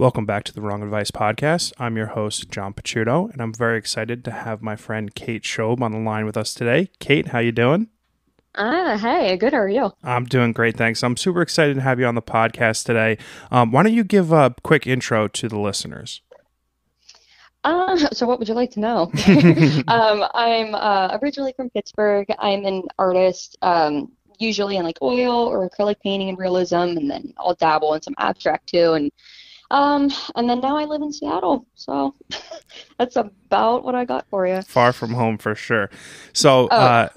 Welcome back to the Wrong Advice Podcast. I'm your host, John Peduto, and I'm very excited to have my friend Kait Schoeb on the line with us today. Kait, how you doing? Hey, good. How are you? I'm doing great, thanks. I'm super excited to have you on the podcast today. Why don't you give a quick intro to the listeners? So what would you like to know? I'm originally from Pittsburgh. I'm an artist, usually in like oil or acrylic painting and realism, and then I'll dabble in some abstract too. And then now I live in Seattle. So that's about what I got for you. Far from home for sure. So, Oh,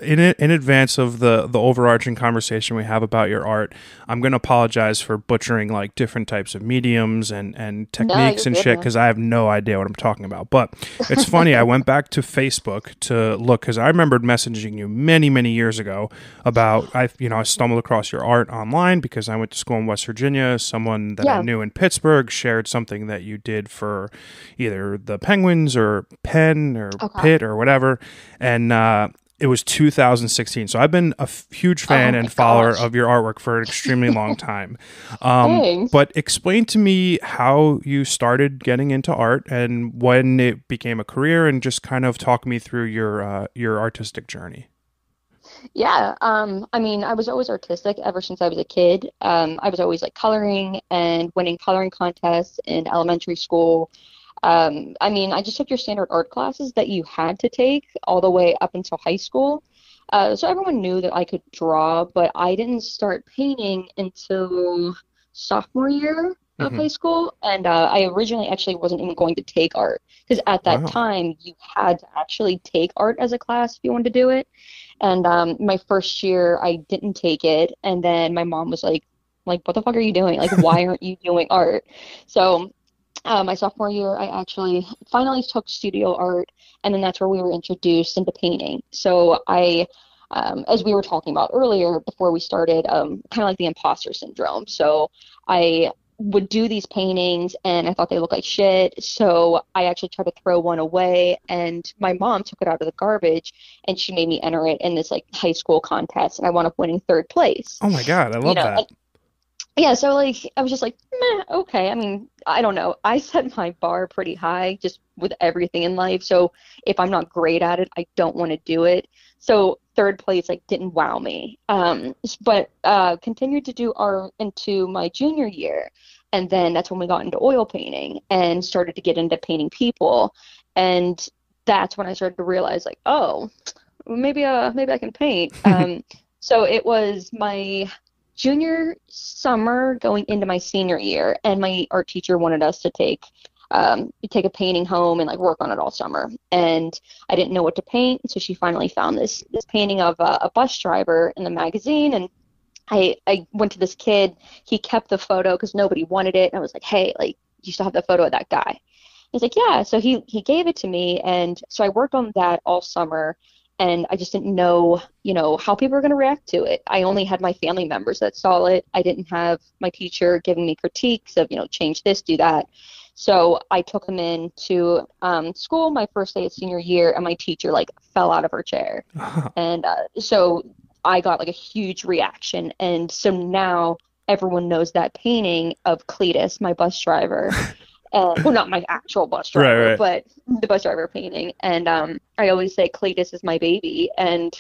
in advance of the overarching conversation we have about your art, I'm going to apologize for butchering like different types of mediums and no, techniques you're and good, shit man. because I have no idea what I'm talking about. But it's funny. I went back to Facebook to look because I remembered messaging you many years ago about I stumbled across your art online because I went to school in West Virginia. Someone that I Yeah. knew in Pittsburgh shared something that you did for either the Penguins or Penn or Okay. Pitt or whatever, and it was 2016. So I've been a huge fan Oh and my follower gosh. of your artwork for an extremely long time. Thanks. But explain to me how you started getting into art and when it became a career, and just kind of talk me through your artistic journey. Yeah, I mean, I was always artistic ever since I was a kid. I was always like coloring and winning coloring contests in elementary school. I mean, I just took your standard art classes that you had to take all the way up until high school. So everyone knew that I could draw, but I didn't start painting until sophomore year of Hmm. high school. And I originally actually wasn't even going to take art because at that Wow. time you had to actually take art as a class if you wanted to do it. And my first year I didn't take it, and then my mom was like, what the fuck are you doing? Like, why aren't you doing art? So my sophomore year, I actually finally took studio art, and then that's where we were introduced into painting. So as we were talking about earlier before we started, kind of like the imposter syndrome. So I would do these paintings, and I thought they looked like shit. So I actually tried to throw one away, and my mom took it out of the garbage, and she made me enter it in this like high school contest, and I wound up winning third place. Oh my God, I You love know, that. yeah, so like I was just like, meh, okay. I mean, I don't know. I set my bar pretty high just with everything in life. So if I'm not great at it, I don't want to do it. So third place like didn't wow me. But continued to do art into my junior year. And then that's when we got into oil painting and started to get into painting people. And that's when I started to realize like, oh, maybe I can paint. So it was my junior summer going into my senior year, and my art teacher wanted us to take a painting home and like work on it all summer. And I didn't know what to paint, so she finally found this painting of a bus driver in the magazine, and I went to this kid. He kept the photo because nobody wanted it, and I was like, hey, like you still have the photo of that guy? He's like, yeah. So he gave it to me, and so I worked on that all summer. And I just didn't know, how people were going to react to it. I only had my family members that saw it. I didn't have my teacher giving me critiques of, change this, do that. So I took them into school my first day of senior year, and my teacher like fell out of her chair. And so I got like a huge reaction. And so now everyone knows that painting of Cletus, my bus driver, well, not my actual bus Right, driver, right. but the bus driver painting. And I always say Cletus is my baby. And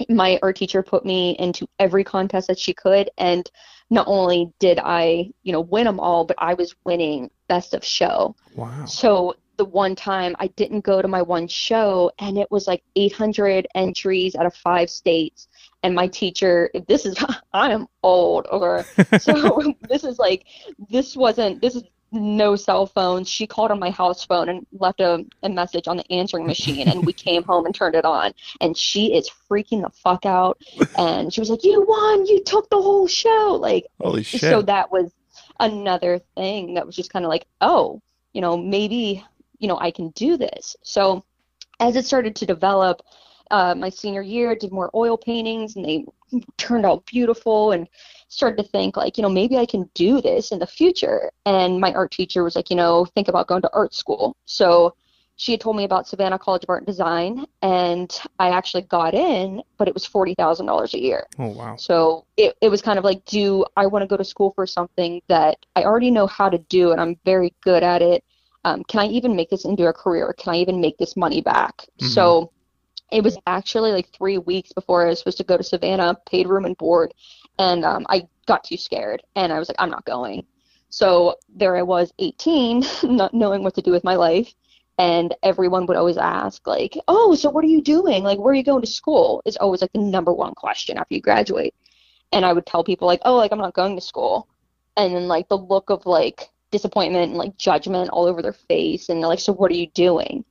my art teacher put me into every contest that she could. And not only did I, win them all, but I was winning best of show. Wow. So the one time I didn't go to my one show, and it was like 800 entries out of 5 states. And my teacher, this is, I am old, or so this is no cell phones. She called on my house phone and left a message on the answering machine, and we came home and turned it on. And she is freaking the fuck out. And she was like, you won, you took the whole show. Like, Holy so shit. that was another thing that was just kind of like, oh, maybe, I can do this. So as it started to develop, my senior year, did more oil paintings, and they turned out beautiful, and started to think like, maybe I can do this in the future. And my art teacher was like, think about going to art school. So she had told me about Savannah College of Art and Design, and I actually got in, but it was $40,000 a year. Oh, wow. So it was kind of like, do I want to go to school for something that I already know how to do and I'm very good at it? Can I even make this into a career? Can I even make this money back? So it was actually like 3 weeks before I was supposed to go to Savannah, paid room and board, and I got too scared, and I was like, I'm not going. So there I was, 18, not knowing what to do with my life, and everyone would always ask, like, oh, so what are you doing? Like, where are you going to school? Is always like the number one question after you graduate. And I would tell people, like, oh, like, I'm not going to school. And then, like, the look of, like, disappointment and, like, judgment all over their face, and they're like, so what are you doing?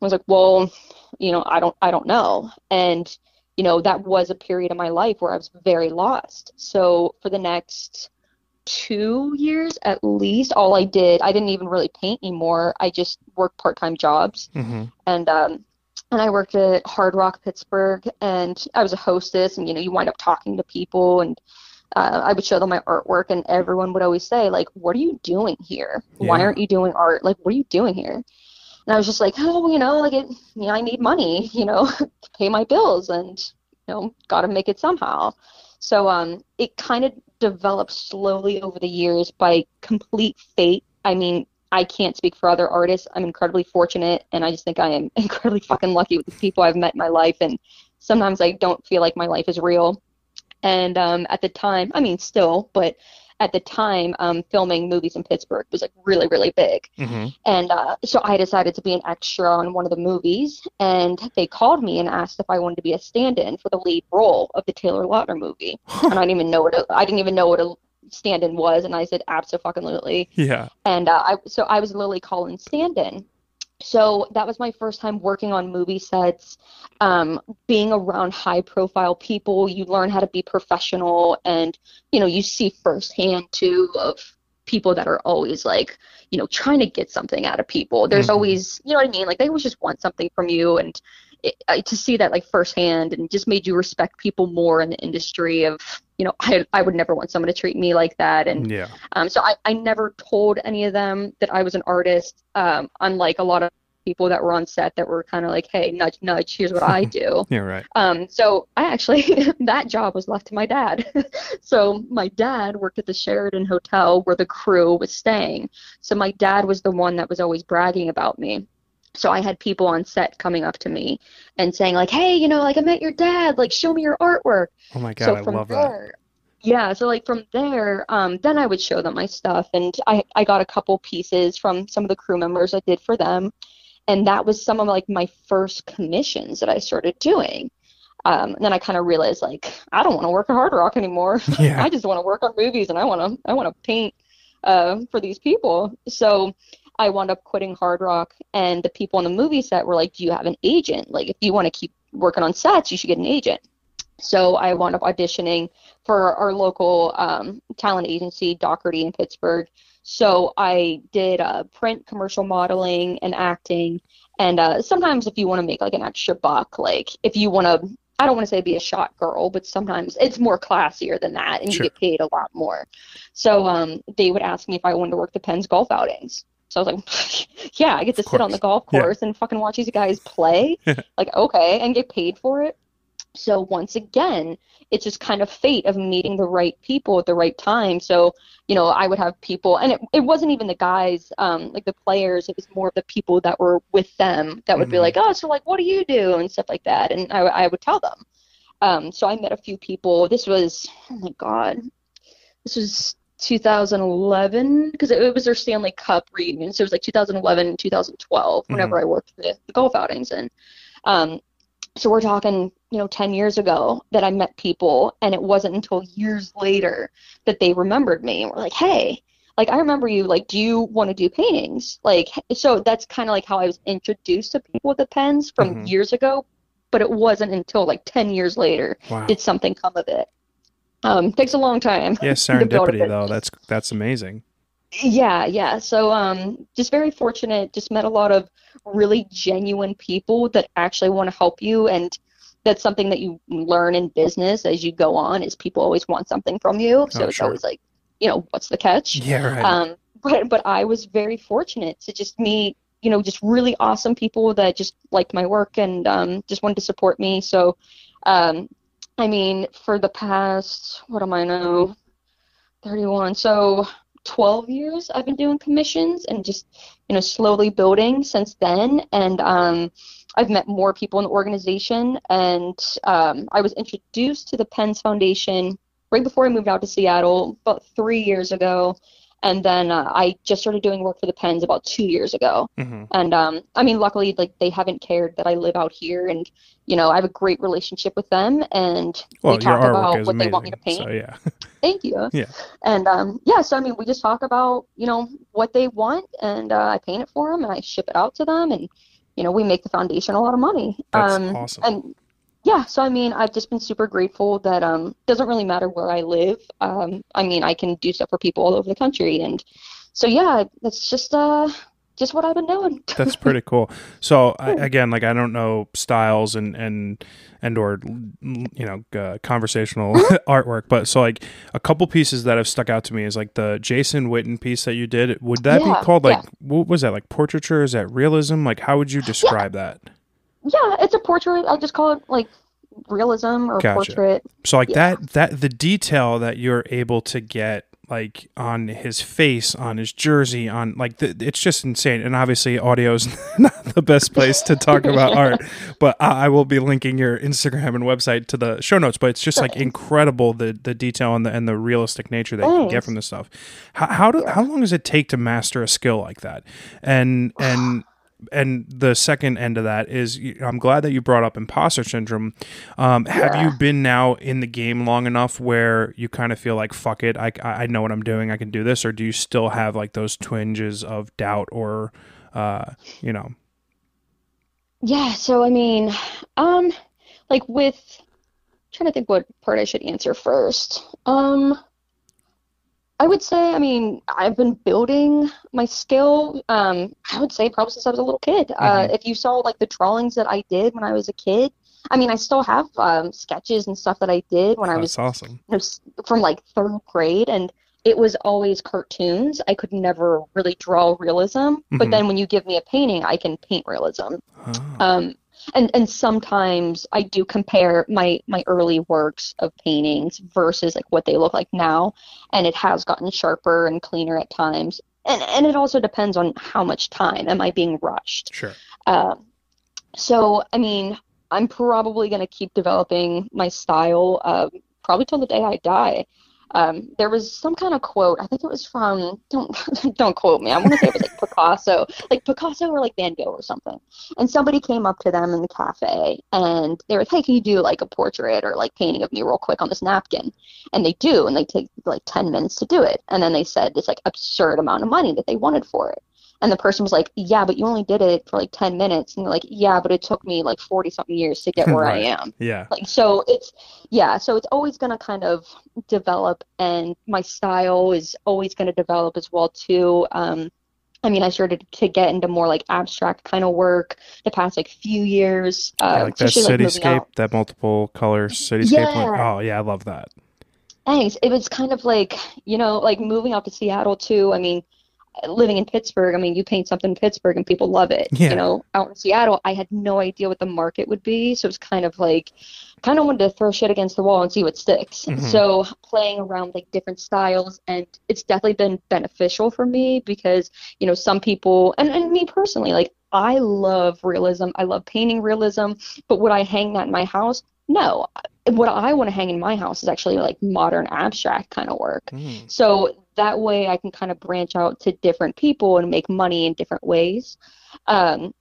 I was like, well, you know, I don't know. And, you know, that was a period of my life where I was very lost. So for the next 2 years at least, all I didn't even really paint anymore. I just worked part-time jobs. And I worked at Hard Rock Pittsburgh, and I was a hostess, and, you know, you wind up talking to people, and I would show them my artwork, and everyone would always say, like, what are you doing here? Why aren't you doing art? Like, what are you doing here? And I was just like, oh, you know, like, I need money, you know, to pay my bills, and, you know, got to make it somehow. So it kind of developed slowly over the years by complete fate. I mean, I can't speak for other artists. I'm incredibly fortunate, and I just think I am incredibly fucking lucky with the people I've met in my life, and sometimes I don't feel like my life is real. And at the time, I mean, still, but at the time, filming movies in Pittsburgh was like really, really big. And so I decided to be an extra on one of the movies, and they called me and asked if I wanted to be a stand-in for the lead role of the Taylor Lautner movie. And I didn't even know what a stand-in was, and I said absolutely. Yeah. And I was Lily Collins' stand-in. So that was my first time working on movie sets, being around high-profile people. You learn how to be professional, and, you know, you see firsthand, too, of people that are always, like, you know, trying to get something out of people. There's always, you know what I mean? Like, they always just want something from you, and to see that, like, firsthand, and just made you respect people more in the industry of, you know, I would never want someone to treat me like that. And so I never told any of them that I was an artist, unlike a lot of people that were on set that were kind of like, hey, nudge, nudge, here's what I do. Yeah, right. So I actually, that job was left to my dad. So my dad worked at the Sheraton Hotel where the crew was staying. So my dad was the one that was always bragging about me. So I had people on set coming up to me and saying, like, hey, you know, like, I met your dad, like, show me your artwork. Oh my God, so I from love there, that. Yeah, so, like, from there, then I would show them my stuff, and I got a couple pieces from some of the crew members I did for them, and that was some of, like, my first commissions that I started doing. And then I kind of realized, like, I don't want to work at Hard Rock anymore. Yeah. I just want to work on movies, and I want to paint for these people. So I wound up quitting Hard Rock, and the people on the movie set were like, do you have an agent? Like, if you want to keep working on sets, you should get an agent. So I wound up auditioning for our local talent agency, Doherty in Pittsburgh. So I did print, commercial modeling, and acting. And sometimes if you want to make, like, an extra buck, like, if you want to, I don't want to say be a shot girl, but sometimes it's more classier than that, and you get paid a lot more. So they would ask me if I wanted to work the Penn's golf outings. So I was like, yeah, I get to sit on the golf course and fucking watch these guys play. Like, okay, and get paid for it. So once again, it's just kind of fate of meeting the right people at the right time. So, you know, I would have people, and it wasn't even the guys, like the players, it was more of the people that were with them that would be like, oh, so, like, what do you do? And stuff like that. And I would tell them. So I met a few people. This was, oh my God, this was 2011, because it was their Stanley Cup reunion. So it was like 2011, 2012, whenever I worked the golf outings. And so we're talking, you know, 10 years ago that I met people, and it wasn't until years later that they remembered me and were like, hey, like, I remember you, like, do you want to do paintings? Like, so that's kind of like how I was introduced to people with the pens from years ago, but it wasn't until like 10 years later did something come of it. Takes a long time. Yeah, serendipity though. That's amazing. Yeah. So just very fortunate, just met a lot of really genuine people that actually want to help you, and that's something that you learn in business as you go on, is people always want something from you. So it's always like, you know, what's the catch? Yeah, right. But I was very fortunate to just meet just really awesome people that just liked my work and just wanted to support me. So, I mean, for the past, what am I now? 31. So 12 years I've been doing commissions and just, slowly building since then. And I've met more people in the organization. And I was introduced to the Penn's Foundation right before I moved out to Seattle about 3 years ago. And then I just started doing work for the Pens about 2 years ago. Mm-hmm. And I mean, luckily, like they haven't cared that I live out here, and I have a great relationship with them, and we talk about what they want me to paint. So yeah. Thank you. Yeah. And so I mean, we just talk about what they want, and I paint it for them, and I ship it out to them, and we make the foundation a lot of money. That's awesome. And yeah, so I mean, I've just been super grateful that doesn't really matter where I live. I mean, I can do stuff for people all over the country, and so yeah, that's just what I've been doing. That's pretty cool. So again, like I don't know styles and or conversational artwork, but so like a couple pieces that have stuck out to me is like the Jason Witten piece that you did. Would that be called what was that, like portraiture? Is that realism? Like how would you describe that? Yeah, it's a portrait. I just call it like realism or portrait. So like that the detail that you're able to get like on his face, on his jersey, on like it's just insane. And obviously audio is not the best place to talk about art, but I will be linking your Instagram and website to the show notes. But it's just like incredible the detail and the realistic nature that you can get from this stuff. How long does it take to master a skill like that? And the second end of that is, I'm glad that you brought up imposter syndrome. Have you been now in the game long enough where you kind of feel like, fuck it, I know what I'm doing, I can do this? Or do you still have like those twinges of doubt or, Yeah, so I mean, like trying to think what part I should answer first. I would say, I mean, I've been building my skill, I would say probably since I was a little kid. If you saw like the drawings that I did when I was a kid, I mean, I still have sketches and stuff that I did when I was awesome. From like third grade, and it was always cartoons. I could never really draw realism, but then when you give me a painting, I can paint realism. Oh. And sometimes I do compare my early works of paintings versus like what they look like now, and it has gotten sharper and cleaner at times. And it also depends on how much time am I being rushed. Sure. So I mean, I'm probably going to keep developing my style probably till the day I die. There was some kind of quote, I think it was from, don't quote me, I want to say it was like Picasso or like Van Gogh or something. And somebody came up to them in the cafe and they were like, hey, can you do like a portrait or like painting of me real quick on this napkin? And they do, and they take like 10 minutes to do it. And then they said this like absurd amount of money that they wanted for it. And the person was like, yeah, but you only did it for like 10 minutes. And they're like, yeah, but it took me like 40 something years to get where right. I am. Yeah. Like, so it's always going to kind of develop, and my style is always going to develop as well too. I mean, I started to get into more like abstract kind of work the past like few years. Like that cityscape, that multiple color cityscape. Yeah. Oh yeah, I love that. Thanks. It was kind of like, like moving out to Seattle too. I mean, living in Pittsburgh, I mean, you paint something in Pittsburgh and people love it. Yeah. Out in Seattle, I had no idea what the market would be. So it's kind of like, wanted to throw shit against the wall and see what sticks. So playing around like different styles, and it's definitely been beneficial for me because, some people, and me personally, like I love realism. I love painting realism, but would I hang that in my house? No. What I want to hang in my house is actually like modern abstract kind of work. So that way I can kind of branch out to different people and make money in different ways. And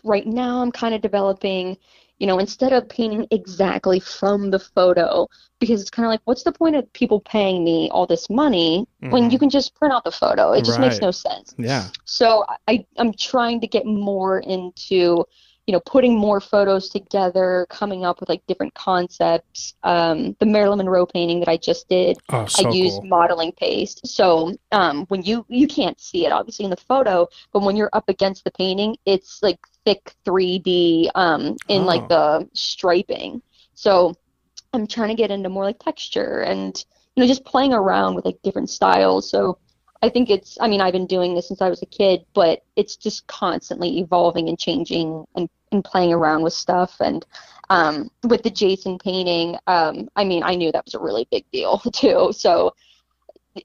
right now I'm kind of developing, instead of painting exactly from the photo, because it's kind of like, what's the point of people paying me all this money when you can just print out the photo? It just makes no sense. Yeah. So I'm trying to get more into putting more photos together, coming up with like different concepts. The Marilyn Monroe painting that I just did, I used modeling paste. So when you can't see it obviously in the photo, but when you're up against the painting, it's like thick 3D in like the striping. So I'm trying to get into more like texture and just playing around with like different styles. So I think I mean, I've been doing this since I was a kid, but it's just constantly evolving and changing and playing around with stuff. And with the Jason painting, I mean, I knew that was a really big deal too. So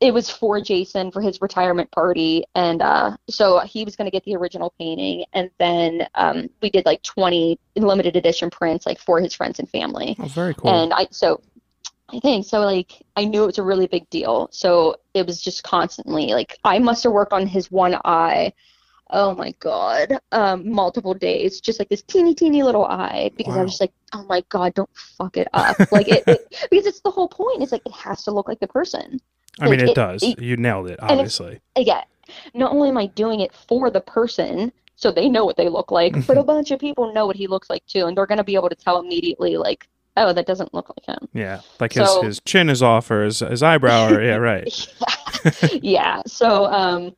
it was for Jason for his retirement party. And so he was going to get the original painting. And then we did like 20 limited edition prints like for his friends and family. Oh, very cool. And I think so, like, I knew it was a really big deal. So it was just constantly, like, I must have worked on his one eye, oh my God, multiple days, just like this teeny, teeny little eye, because I was just like, oh my God, don't fuck it up. Like, because it's the whole point. It's like, it has to look like the person. I mean, it does. You nailed it, obviously. Yeah. Not only am I doing it for the person, so they know what they look like, but a bunch of people know what he looks like too, and they're going to be able to tell immediately, like, oh, that doesn't look like him. Yeah, like his chin is off, or his eyebrow, or yeah, right. Yeah. So,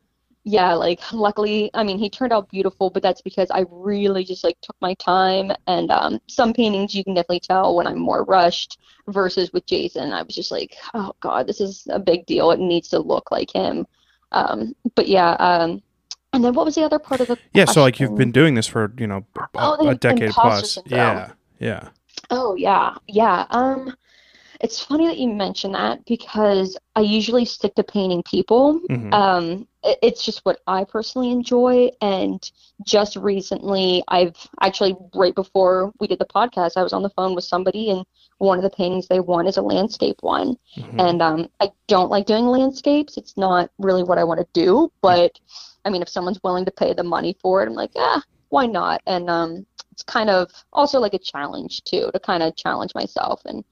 yeah, like, luckily, I mean, he turned out beautiful, but that's because I really just, like, took my time, and some paintings you can definitely tell when I'm more rushed, versus with Jason, I was just like, oh God, this is a big deal. It needs to look like him. But yeah, and then what was the other part of the question? So like you've been doing this for, a decade plus. Syndrome. Yeah. Oh, yeah. It's funny that you mention that because I usually stick to painting people. Mm-hmm. It's just what I personally enjoy. And just recently, I've actually, right before we did the podcast, I was on the phone with somebody, and one of the paintings they want is a landscape one. Mm-hmm. And I don't like doing landscapes. It's not really what I want to do. But, I mean, if someone's willing to pay the money for it, I'm like, why not? And it's kind of also like a challenge, too, to kind of challenge myself. And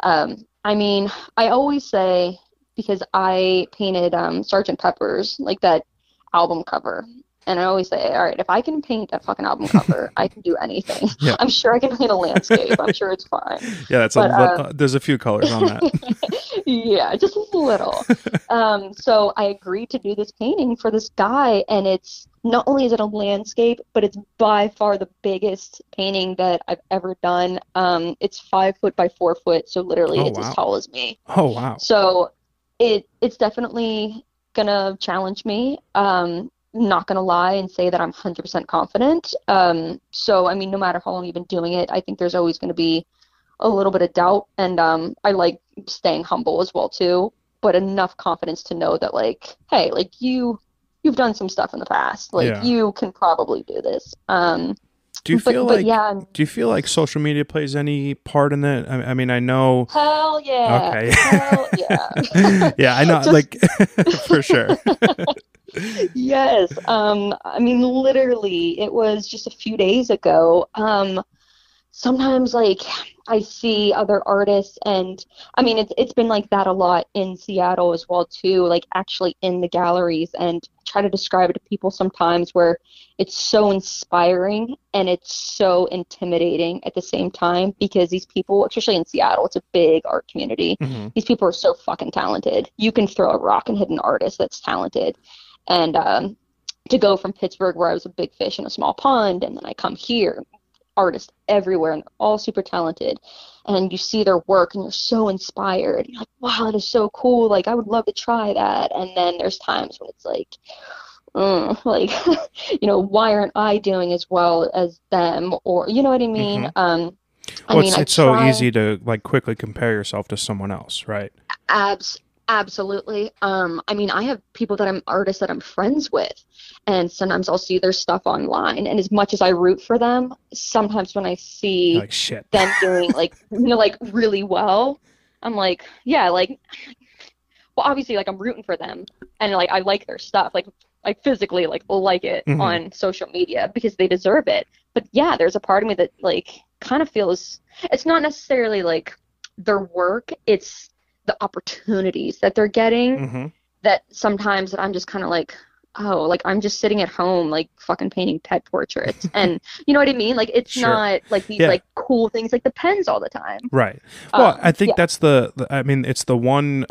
I mean, I always say, because I painted Sgt. Pepper's, like that album cover, and I always say, all right, if I can paint that fucking album cover, I can do anything. Yeah. I'm sure I can paint a landscape. I'm sure it's fine. Yeah, there's a few colors on that. Yeah, just a little. So I agreed to do this painting for this guy, and it's not only is it a landscape, but it's by far the biggest painting that I've ever done. It's 5 foot by 4 foot, so literally it's as tall as me. Oh, wow. So it's definitely gonna challenge me. Not gonna lie and say that I'm 100% confident. So I mean, no matter how long you've been doing it, I think there's always going to be a little bit of doubt, and I like staying humble as well too, but enough confidence to know that, like, hey, like you've done some stuff in the past, like you can probably do this. Do you feel like social media plays any part in that? I mean, I know. Hell yeah. Okay. Hell yeah. Yeah, I know. Like, for sure. Yes. I mean, literally, it was just a few days ago. Sometimes, like, I see other artists, and I mean, it's been like that a lot in Seattle as well too, like actually in the galleries, and I try to describe it to people sometimes where it's so inspiring and it's so intimidating at the same time, because these people, especially in Seattle, it's a big art community. Mm-hmm. These people are so fucking talented. You can throw a rock and hit an artist that's talented. And to go from Pittsburgh, where I was a big fish in a small pond, and then I come here, artists everywhere, and they're all super talented, and you see their work and you're so inspired. You're like, wow, that is so cool, like I would love to try that. And then there's times when it's like, like why aren't I doing as well as them, or you know what I mean? Mm-hmm. It's so easy to like quickly compare yourself to someone else, right? Absolutely. I mean, I have artists that I'm friends with, and sometimes I'll see their stuff online, and as much as I root for them, sometimes when I see them doing like really well, I'm like, yeah, like, well, obviously, like, I'm rooting for them, and like I like their stuff, like I physically like it mm-hmm. on social media because they deserve it. But yeah, there's a part of me that like kind of feels it's not necessarily like their work, it's the opportunities that they're getting, mm-hmm. that sometimes that I'm just kind of like, oh, like I'm just sitting at home like fucking painting pet portraits, and you know what I mean, like it's not like these like cool things like the pens all the time, right? Well, I think that's I mean, it's the one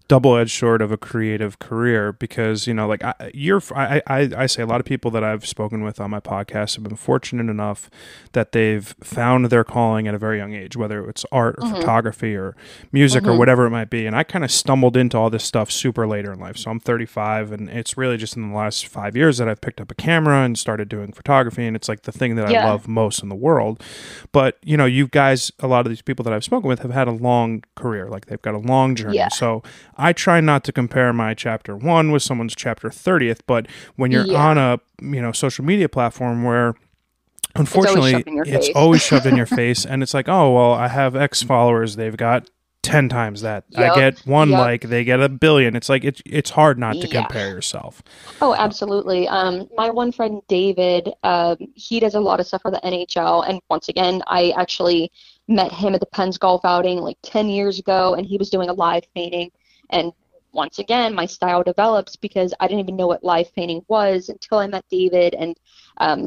double-edged sword of a creative career, because like I say a lot of people that I've spoken with on my podcast have been fortunate enough that they've found their calling at a very young age, whether it's art or photography or music or whatever it might be. And I kind of stumbled into all this stuff super later in life. So I'm 35, and it's really just in the last 5 years that I've picked up a camera and started doing photography, and it's like the thing that I love most in the world. But you guys, a lot of these people that I've spoken with have had a long career, like they've got a long journey. So I try not to compare my chapter 1 with someone's chapter 30th, but when you're on a social media platform where unfortunately it's always shoved in your face, and it's like, oh well, I have X followers, they've got 10 times that. I get one like, they get 1 billion. It's like it's hard not to compare yourself. Oh, absolutely. My one friend David, he does a lot of stuff for the NHL, and once again, I actually met him at the Pens golf outing like 10 years ago, and he was doing a live painting. And once again, my style develops because I didn't even know what live painting was until I met David. And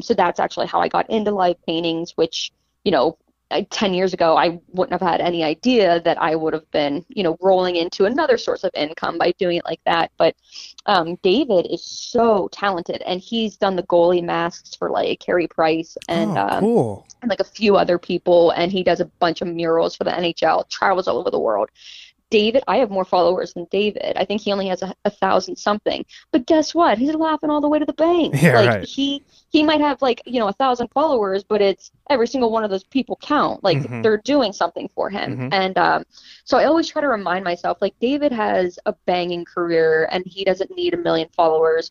so that's actually how I got into live paintings, which, 10 years ago, I wouldn't have had any idea that I would have been, rolling into another source of income by doing it like that. But David is so talented, and he's done the goalie masks for like Carey Price and, cool. And like a few other people. And he does a bunch of murals for the NHL, travels all over the world. David, I have more followers than David. I think he only has 1,000 something. But guess what? He's laughing all the way to the bank. Yeah, like right. he might have 1,000 followers, but it's every single one of those people count. Like they're doing something for him. And so I always try to remind myself, like, David has a banging career and he doesn't need 1 million followers.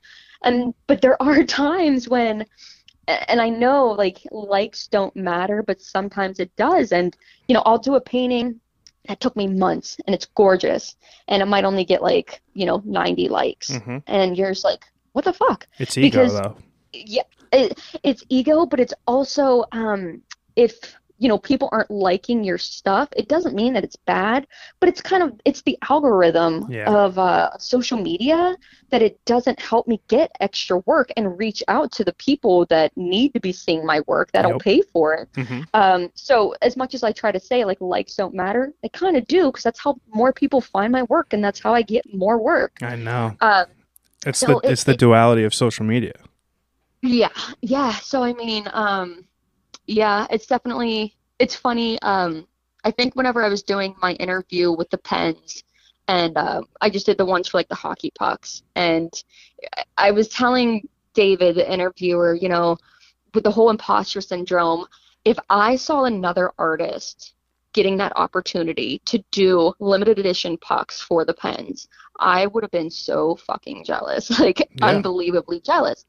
But there are times when, and I know like likes don't matter, but sometimes it does. And I'll do a painting that took me months, and it's gorgeous, and it might only get 90 likes, and you're just like, what the fuck? It's ego, though. Yeah, it's ego, but it's also if people aren't liking your stuff, it doesn't mean that it's bad, but it's the algorithm of social media that it doesn't help me get extra work and reach out to the people that need to be seeing my work, that'll pay for it. So as much as I try to say likes don't matter, they kind of do, because that's how more people find my work, and that's how I get more work. I know. It's the duality of social media. Yeah. So I mean, it's definitely, it's funny. I think whenever I was doing my interview with the Pens, and I just did the ones for the hockey pucks, and I was telling David, the interviewer, with the whole imposter syndrome, if I saw another artist getting that opportunity to do limited edition pucks for the Pens, I would have been so fucking jealous, unbelievably jealous.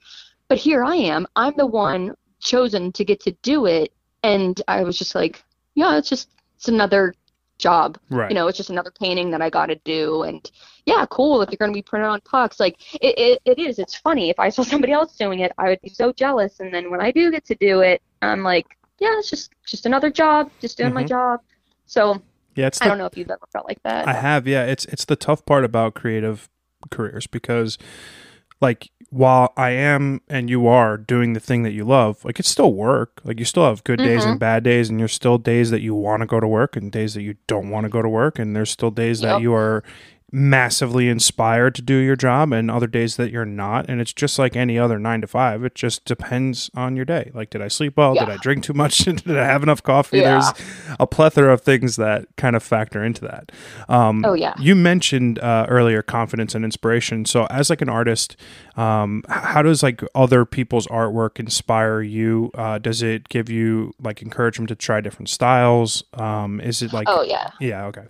But here I am. I'm the one chosen to get to do it. And I was just like, it's another job. Right. It's just another painting that I got to do. And yeah, cool. If you're going to be printed on pucks, it is. It's funny. If I saw somebody else doing it, I would be so jealous. And then when I do get to do it, I'm like, it's just another job, just doing my job. So I don't know if you've ever felt like that. I have. Yeah. It's the tough part about creative careers, because while I am and you are doing the thing that you love, it's still work. You still have good days and bad days, and there's still days that you want to go to work and days that you don't want to go to work, and there's still days that you are massively inspired to do your job, and other days that you're not. And it's just like any other 9 to 5. It just depends on your day. Did I sleep well? Did I drink too much? Did I have enough coffee? There's a plethora of things that kind of factor into that. You mentioned earlier confidence and inspiration. So as an artist, how does other people's artwork inspire you? Does it give you encouragement to try different styles? Is it okay.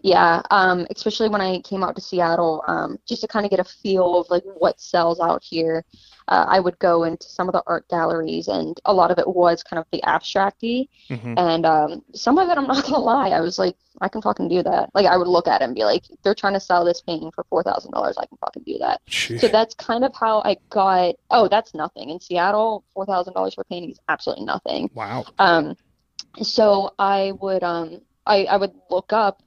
Yeah, especially when I came out to Seattle, just to kind of get a feel of what sells out here. I would go into some of the art galleries, and a lot of it was kind of the abstract-y. And some of it, I'm not gonna lie, I was like, I can fucking do that. I would look at it and be like, they're trying to sell this painting for $4,000, I can fucking do that. Jeez. So that's kind of how I got. That's nothing in Seattle. $4,000 for a painting is absolutely nothing. Wow. So I would I would look up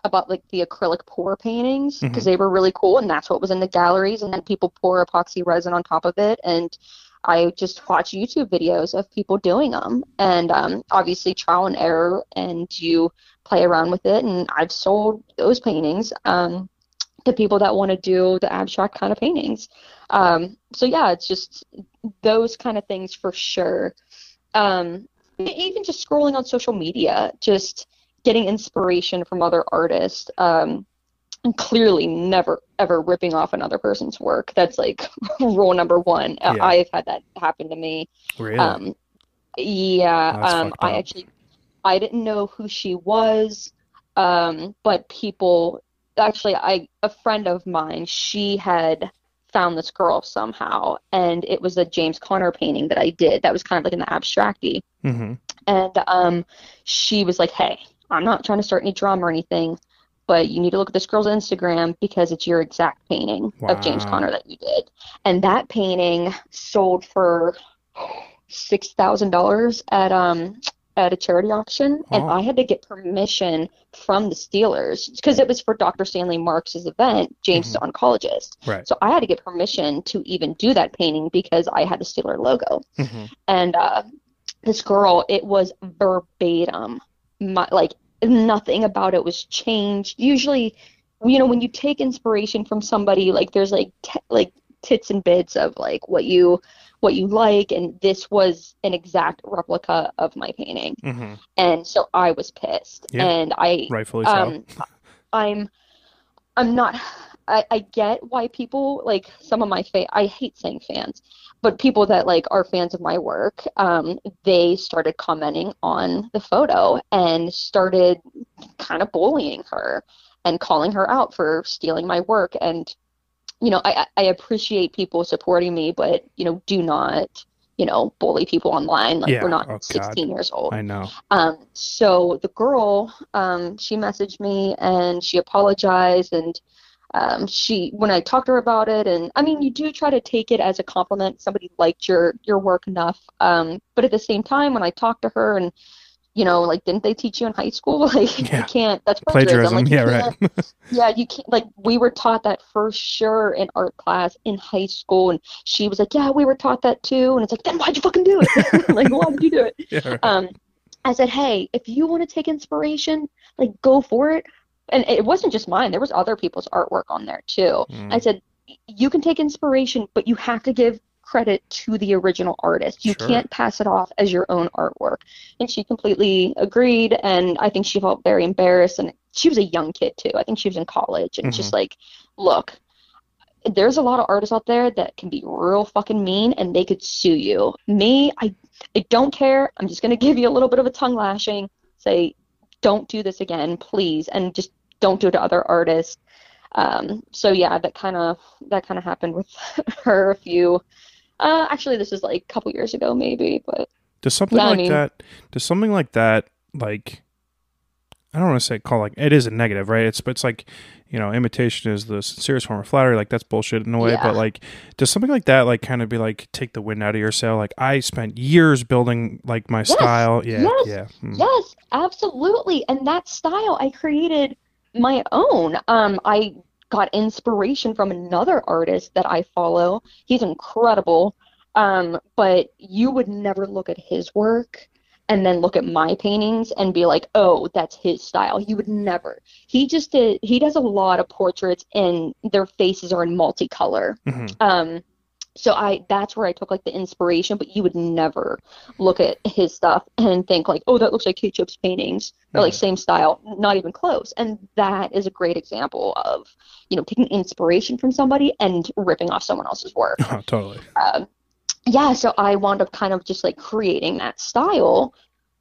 about the acrylic pour paintings, because they were really cool, and that's what was in the galleries, and then people pour epoxy resin on top of it. And I just watch YouTube videos of people doing them, and obviously trial and error, and you play around with it. And I've sold those paintings to people that want to do the abstract kind of paintings. So yeah, it's just those kind of things for sure. Even just scrolling on social media, just getting inspiration from other artists, and clearly never ever ripping off another person's work. That's like rule number one. Yeah. I've had that happen to me. Really? Yeah. I didn't know who she was, but people actually, a friend of mine, she had found this girl somehow, and it was a James Conner painting that I did that was kind of like in the abstracty. Mm-hmm. And she was like, hey, I'm not trying to start any drama or anything, but you need to look at this girl's Instagram because it's your exact painting of James Conner that you did. And that painting sold for $6,000 at a charity auction, and I had to get permission from the Steelers because it was for Dr. Stanley Marx's event, James is oncologist. Right. So I had to get permission to even do that painting because I had the Steeler logo. Mm-hmm. And this girl, it was verbatim. Like nothing about it was changed. Usually, when you take inspiration from somebody, like there's like tits and bits of like what you like, and this was an exact replica of my painting. Mm-hmm. And so I was pissed. Yeah, and I rightfully so. I'm not, I get why people, like some of my I hate saying fans, but people that like are fans of my work, they started commenting on the photo and started kind of bullying her and calling her out for stealing my work. And I appreciate people supporting me, but do not bully people online. Like we're not 16 years old. I know. So the girl, she messaged me and she apologized, and when I talked to her about it, and I mean, you do try to take it as a compliment. Somebody liked your work enough. But at the same time, when I talked to her, and like, didn't they teach you in high school? Like, you can't, that's plagiarism. Like, right. Yeah, you can't, like, we were taught that for sure in art class in high school. And she was like, yeah, we were taught that too. And it's like, then why'd you fucking do it? Like, why did you do it? Yeah, right. I said, hey, if you want to take inspiration, like, go for it. And it wasn't just mine. There was other people's artwork on there too. I said, you can take inspiration, but you have to give credit to the original artist. You can't pass it off as your own artwork. And she completely agreed, and I think she felt very embarrassed. And she was a young kid too. I think she was in college, and just like, look, there's a lot of artists out there that can be real fucking mean, and they could sue you. Me, I don't care. I'm just gonna give you a little bit of a tongue lashing, say, don't do this again, please, and just don't do it to other artists. So yeah, that kind of happened with her a few. Actually, this is like a couple years ago, maybe. But does something like that, like, I don't want to say call, like, it is a negative, right? It's like, imitation is the sincerest form of flattery. Like, that's bullshit in a way. But like, does something like that, like, kind of be like, take the wind out of your sail? Like, I spent years building like my style. Yes, absolutely. And that style I created my own. I got inspiration from another artist that I follow. He's incredible. But you would never look at his work and then look at my paintings and be like, oh, that's his style. You would never. He does a lot of portraits and their faces are in multicolor. Mm-hmm. So that's where I took like the inspiration, but you would never look at his stuff and think like, oh, that looks like Kait Schoeb's paintings, or like same style, not even close. And that is a great example of, taking inspiration from somebody and ripping off someone else's work. Oh, totally. So I wound up kind of just like creating that style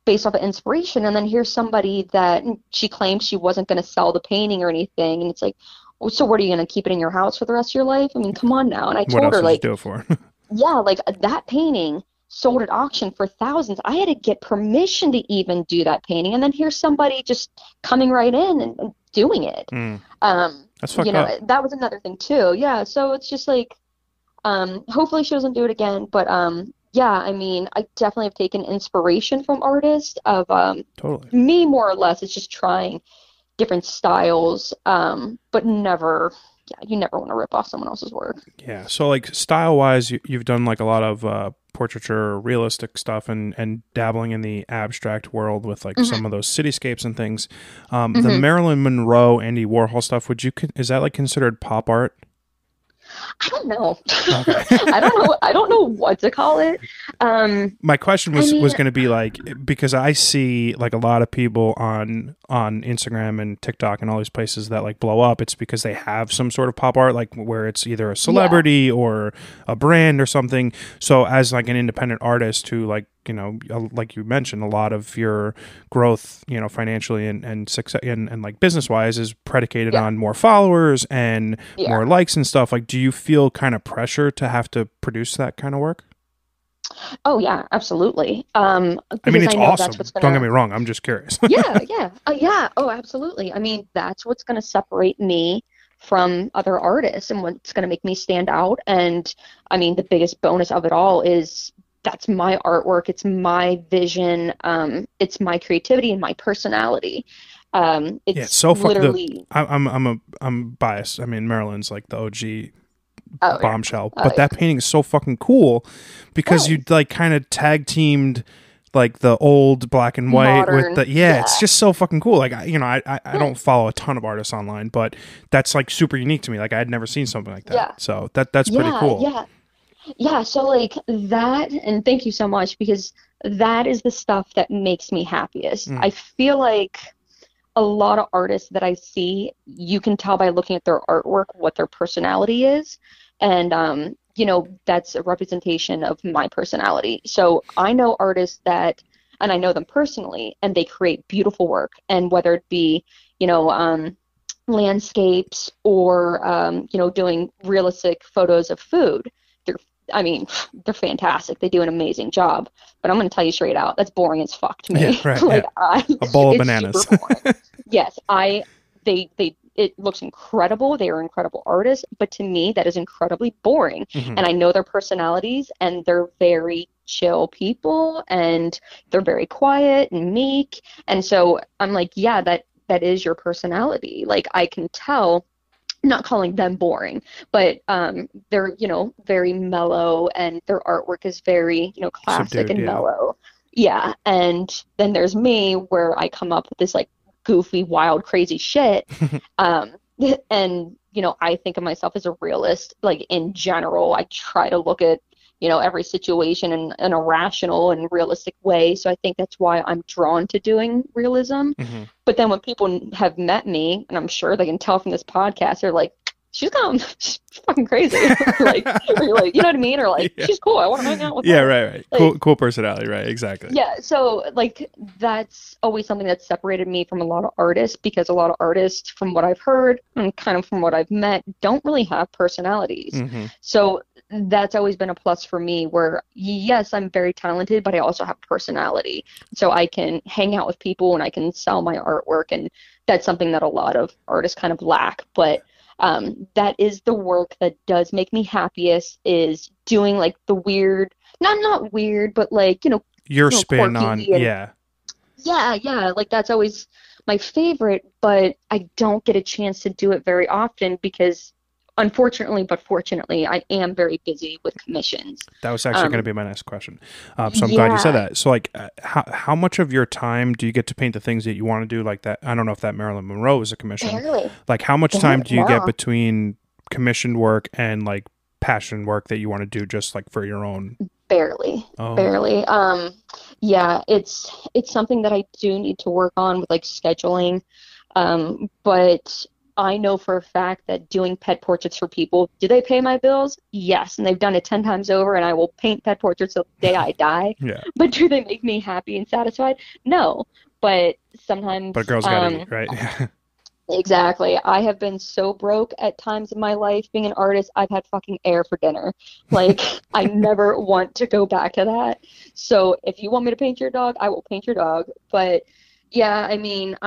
based off of inspiration. And then here's somebody that she claimed she wasn't going to sell the painting or anything. And it's like, so what, are you going to keep it in your house for the rest of your life? I mean, come on now. And I told her, like, do it for? Like that painting sold at auction for thousands. I had to get permission to even do that painting. And then here's somebody just coming right in and doing it. That's fucked up. That was another thing too. Yeah. So it's just like, hopefully she doesn't do it again. But I mean, I definitely have taken inspiration from artists of totally. Me, more or less. It's just trying different styles, but never yeah, you never want to rip off someone else's work. Yeah. So like style wise, you've done like a lot of portraiture, realistic stuff, and dabbling in the abstract world with like some of those cityscapes and things. The Marilyn Monroe, Andy Warhol stuff. Is that like considered pop art? I don't know. Okay. I don't know what to call it. My question was going to be like, because I see like a lot of people on Instagram and TikTok and all these places that like blow up. It's because they have some sort of pop art, like where it's either a celebrity or a brand or something. So as like an independent artist who like, you know, like you mentioned, a lot of your growth, you know, financially and success and like business wise is predicated on more followers and more likes and stuff. Like, do you feel kind of pressure to have to produce that kind of work? Oh yeah, absolutely. I mean, it's awesome. Don't get me wrong. I'm just curious. Yeah. Oh, absolutely. I mean, that's what's going to separate me from other artists and what's going to make me stand out. And I mean, the biggest bonus of it all is that's my artwork. It's my vision. It's my creativity and my personality. It's so literally. I'm biased. I mean, Marilyn's like the OG bombshell, but that painting is so fucking cool because you like kind of tag teamed like the old black and white modern, with the it's just so fucking cool. Like I don't follow a ton of artists online, but that's like super unique to me. Like I had never seen something like that. So that's pretty cool. Yeah, so like that, and thank you so much, because that is the stuff that makes me happiest. I feel like a lot of artists that I see, you can tell by looking at their artwork what their personality is, and you know, that's a representation of my personality. So I know artists that, and I know them personally, and they create beautiful work, and whether it be, you know, landscapes or you know, doing realistic photos of food. They're fantastic. They do an amazing job. But I'm going to tell you straight out, that's boring as fuck to me. Yeah, right, a bowl of bananas. Super boring. Yes, it looks incredible. They are incredible artists, but to me, that is incredibly boring. And I know their personalities, and they're very chill people, and they're very quiet and meek. And so I'm like, yeah, that is your personality. Like I can tell. Not calling them boring, but they're, you know, very mellow, and their artwork is very, you know, classic subdued, and mellow. Yeah. And then there's me, where I come up with this like goofy, wild, crazy shit. And, you know, I think of myself as a realist. Like in general, I try to look at, you know, every situation in a rational and realistic way. So I think that's why I'm drawn to doing realism. But then when people have met me, and I'm sure they can tell from this podcast, they're like, she's fucking crazy. like, or like, you know what I mean? Or like, she's cool. I want to hang out with her. Right. Like, cool personality. Right. Exactly. Yeah. So like, that's always something that separated me from a lot of artists, because a lot of artists, from what I've heard and kind of from what I've met, don't really have personalities. So that's always been a plus for me, where yes, I'm very talented, but I also have personality. So I can hang out with people and I can sell my artwork. And that's something that a lot of artists kind of lack. But that is the work that does make me happiest, is doing like the weird, not weird, but like, you know, your spin on, yeah, like that's always my favorite, but I don't get a chance to do it very often because unfortunately, but fortunately, I am very busy with commissions. That was actually going to be my next question. So I'm glad you said that. So like, how much of your time do you get to paint the things that you want to do, like that? I don't know if that Marilyn Monroe is a commission. Barely. Like how much time do you get between commissioned work and like passion work that you want to do just like for your own? Barely. Yeah, it's something that I do need to work on with like scheduling. But I know for a fact that doing pet portraits for people, do they pay my bills? Yes, and they've done it 10 times over, and I will paint pet portraits till the day I die. Yeah. But do they make me happy and satisfied? No. But sometimes... But a girl's gotta eat, right? Exactly. I have been so broke at times in my life being an artist. I've had fucking air for dinner. Like, I never want to go back to that. So if you want me to paint your dog, I will paint your dog. But yeah, I mean,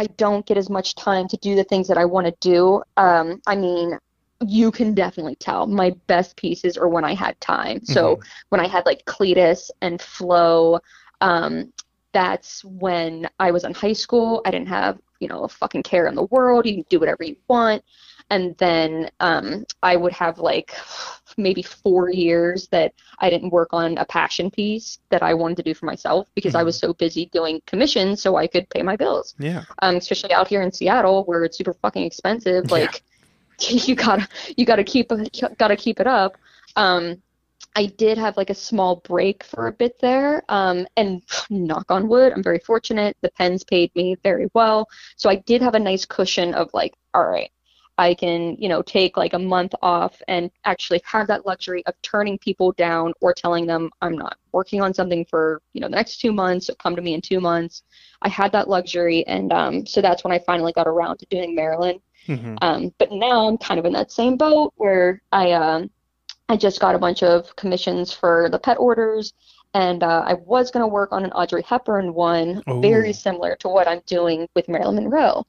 I don't get as much time to do the things that I want to do. I mean, you can definitely tell my best pieces are when I had time. So when I had like Cletus and Flo, that's when I was in high school. I didn't have, you know, a fucking care in the world. You can do whatever you want. And then I would have like maybe 4 years that I didn't work on a passion piece that I wanted to do for myself because I was so busy doing commissions so I could pay my bills. Yeah. Especially out here in Seattle where it's super fucking expensive. Like you gotta keep it up. I did have like a small break for a bit there. And knock on wood, I'm very fortunate. The pens paid me very well. So I did have a nice cushion of like, all right, I can, take like a month off and actually have that luxury of turning people down or telling them I'm not working on something for, the next 2 months, so come to me in 2 months. I had that luxury. And so that's when I finally got around to doing Maryland. But now I'm kind of in that same boat where I just got a bunch of commissions for the pet orders, and I was going to work on an Audrey Hepburn one, very similar to what I'm doing with Marilyn Monroe.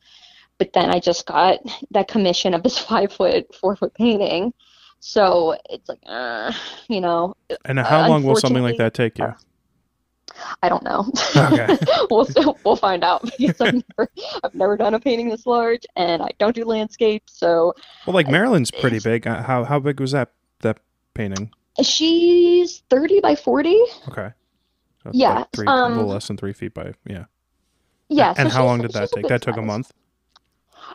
But then I just got that commission of this 5-foot, 4-foot painting. So it's like, And how long will something like that take you? I don't know. Okay. We'll find out because I've never done a painting this large, and I don't do landscape. So well, like Marilyn's pretty big. How big was that painting? She's 30 by 40. Okay. So yeah. Like a little less than 3 feet by Yeah. And how long did that take? That took a month?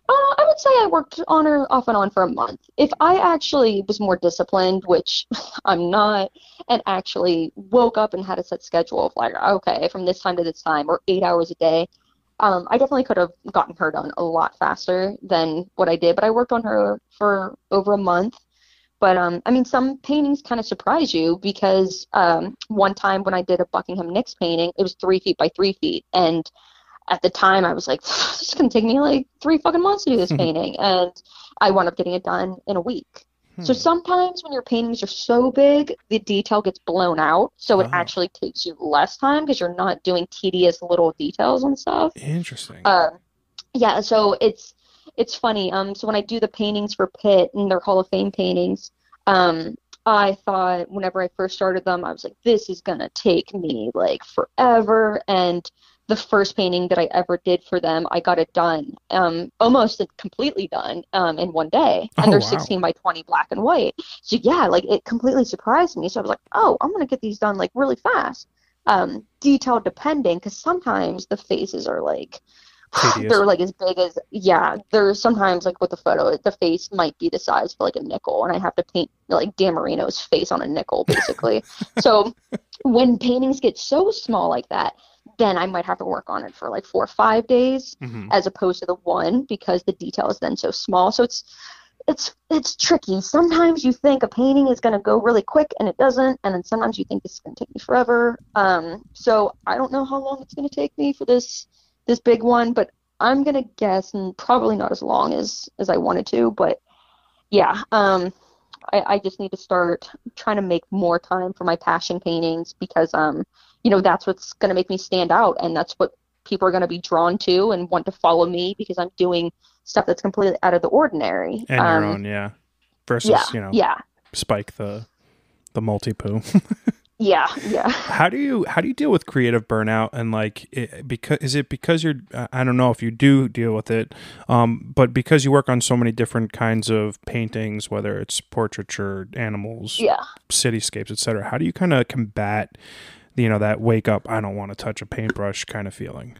I would say I worked on her off and on for a month. If I actually was more disciplined, which I'm not, and actually woke up and had a set schedule of like, okay, from this time to this time, or 8 hours a day, I definitely could have gotten her done a lot faster than what I did. But I worked on her for over a month. But, some paintings kind of surprise you because one time when I did a Buckingham Nicks painting, it was 3 feet by 3 feet. And at the time, I was like, this is going to take me like 3 fucking months to do this painting. And I wound up getting it done in a week. So sometimes when your paintings are so big, the detail gets blown out. So it actually takes you less time because you're not doing tedious little details and stuff. Interesting. Yeah, so it's funny. So when I do the paintings for Pitt and their Hall of Fame paintings, I thought whenever I first started them, I was like, this is going to take me like forever. And the first painting that I ever did for them, I got it done, almost completely done in one day. And they're 16 by 20 black and white. So yeah, like it completely surprised me. So I was like, oh, I'm going to get these done like really fast. Detail depending, because sometimes the faces are like, tedious. They're like as big as, there's sometimes like with the photo, the face might be the size for like a nickel, and I have to paint like Dan Marino's face on a nickel basically. So when paintings get so small like that, then I might have to work on it for like 4 or 5 days as opposed to the one, because the detail is then so small. So it's tricky. Sometimes you think a painting is going to go really quick and it doesn't, and then sometimes you think this is going to take me forever. So I don't know how long it's going to take me for this big one, but I'm going to guess, and probably not as long as I wanted to, but yeah, I just need to start trying to make more time for my passion paintings because, that's what's going to make me stand out, and that's what people are going to be drawn to and want to follow me because I'm doing stuff that's completely out of the ordinary. And your own, versus, Spike the multi-poo. Yeah. How do you deal with creative burnout, and like because you're, I don't know if you do deal with it, but because you work on so many different kinds of paintings, whether it's portraiture, animals, cityscapes, etc. How do you kind of combat, that wake up, I don't want to touch a paintbrush kind of feeling?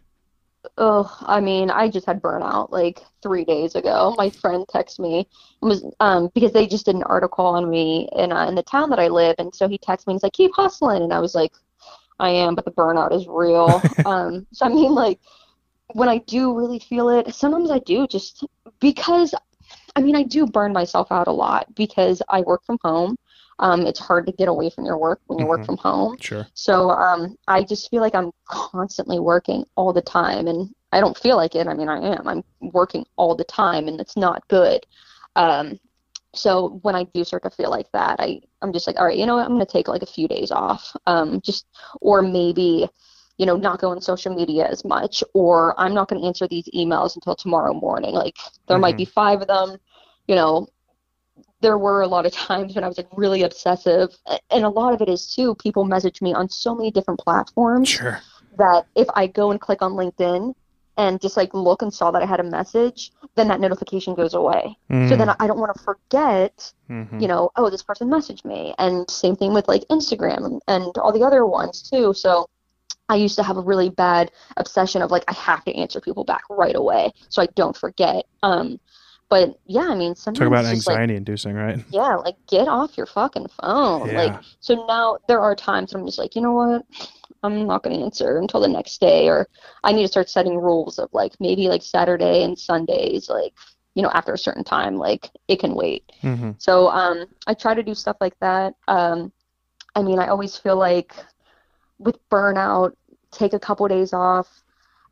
Oh, I just had burnout like 3 days ago. My friend texted me and was because they just did an article on me in the town that I live, and so he texted me and he's like, keep hustling, and I was like, I am, but the burnout is real. So like when I do really feel it, sometimes I do, just because I do burn myself out a lot because I work from home. It's hard to get away from your work when you work from home. Sure. So I just feel like I'm constantly working all the time, and I don't feel like it. I am. I'm working all the time, and it's not good. So when I do start to feel like that, I'm just like, all right, I'm going to take like a few days off. Or maybe, not go on social media as much, or I'm not going to answer these emails until tomorrow morning. Like there might be 5 of them, There were a lot of times when I was like really obsessive, and a lot of it is too, people message me on so many different platforms that if I go and click on LinkedIn, and just like look and saw that I had a message, then that notification goes away. So then I don't want to forget, you know, oh, this person messaged me. And same thing with like Instagram and all the other ones too. So I used to have a really bad obsession of like, I have to answer people back right away so I don't forget. But yeah, I mean, sometimes Talk about it's just like, anxiety inducing, right? yeah, like get off your fucking phone. Yeah. Like, so now there are times when I'm just like, you know what? I'm not going to answer until the next day, or I need to start setting rules of like maybe like Saturday and Sundays, like, you know, after a certain time, like it can wait. So I try to do stuff like that. I mean, I always feel like with burnout, take a couple days off.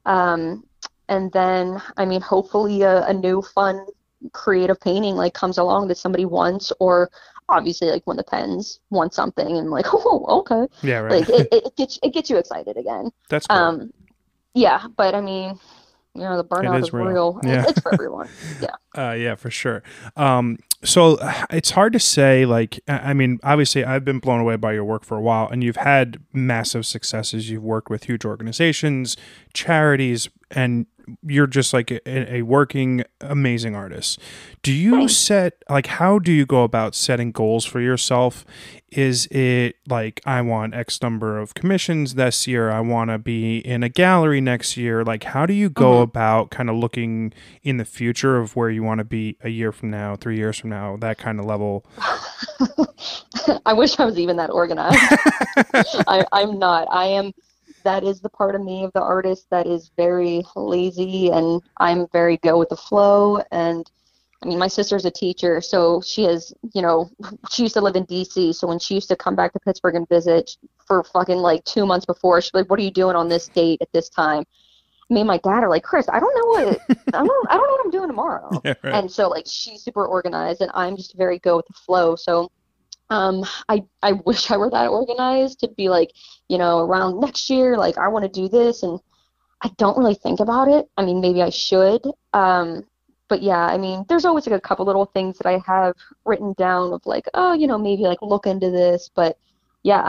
And then, I mean, hopefully a new fun creative painting like comes along that somebody wants, or obviously like when the pens want something and like, oh, okay. Yeah, right. Like it gets you excited again. That's cool. Yeah, but I mean, you know, the burnout is real. Yeah. It's for everyone. Yeah. Yeah, for sure. So it's hard to say, like, I mean, obviously I've been blown away by your work for a while, and you've had massive successes. You've worked with huge organizations, charities, and you're just like a working, amazing artist. Do you how do you go about setting goals for yourself? Is it like, I want X number of commissions this year, I want to be in a gallery next year? Like, how do you go about kind of looking in the future of where you want to be a year from now, 3 years from now, that kind of level? I wish I was even that organized. I'm not. That is the part of me, of the artist, that is very lazy, and I'm very go with the flow. And I mean, my sister's a teacher, so she has, you know, she used to live in DC, so when she used to come back to Pittsburgh and visit for fucking like 2 months before, she'd be like, what are you doing on this date at this time? Me and my dad are like, Chris, I don't know what I'm doing tomorrow. Yeah, right. And so like, she's super organized, and I'm just very go with the flow. So I wish I were that organized to be like, you know, around next year, like I want to do this, and I don't really think about it. I mean, maybe I should. But yeah, I mean, there's always like a couple little things that I have written down of like, oh, you know, maybe like look into this. But yeah,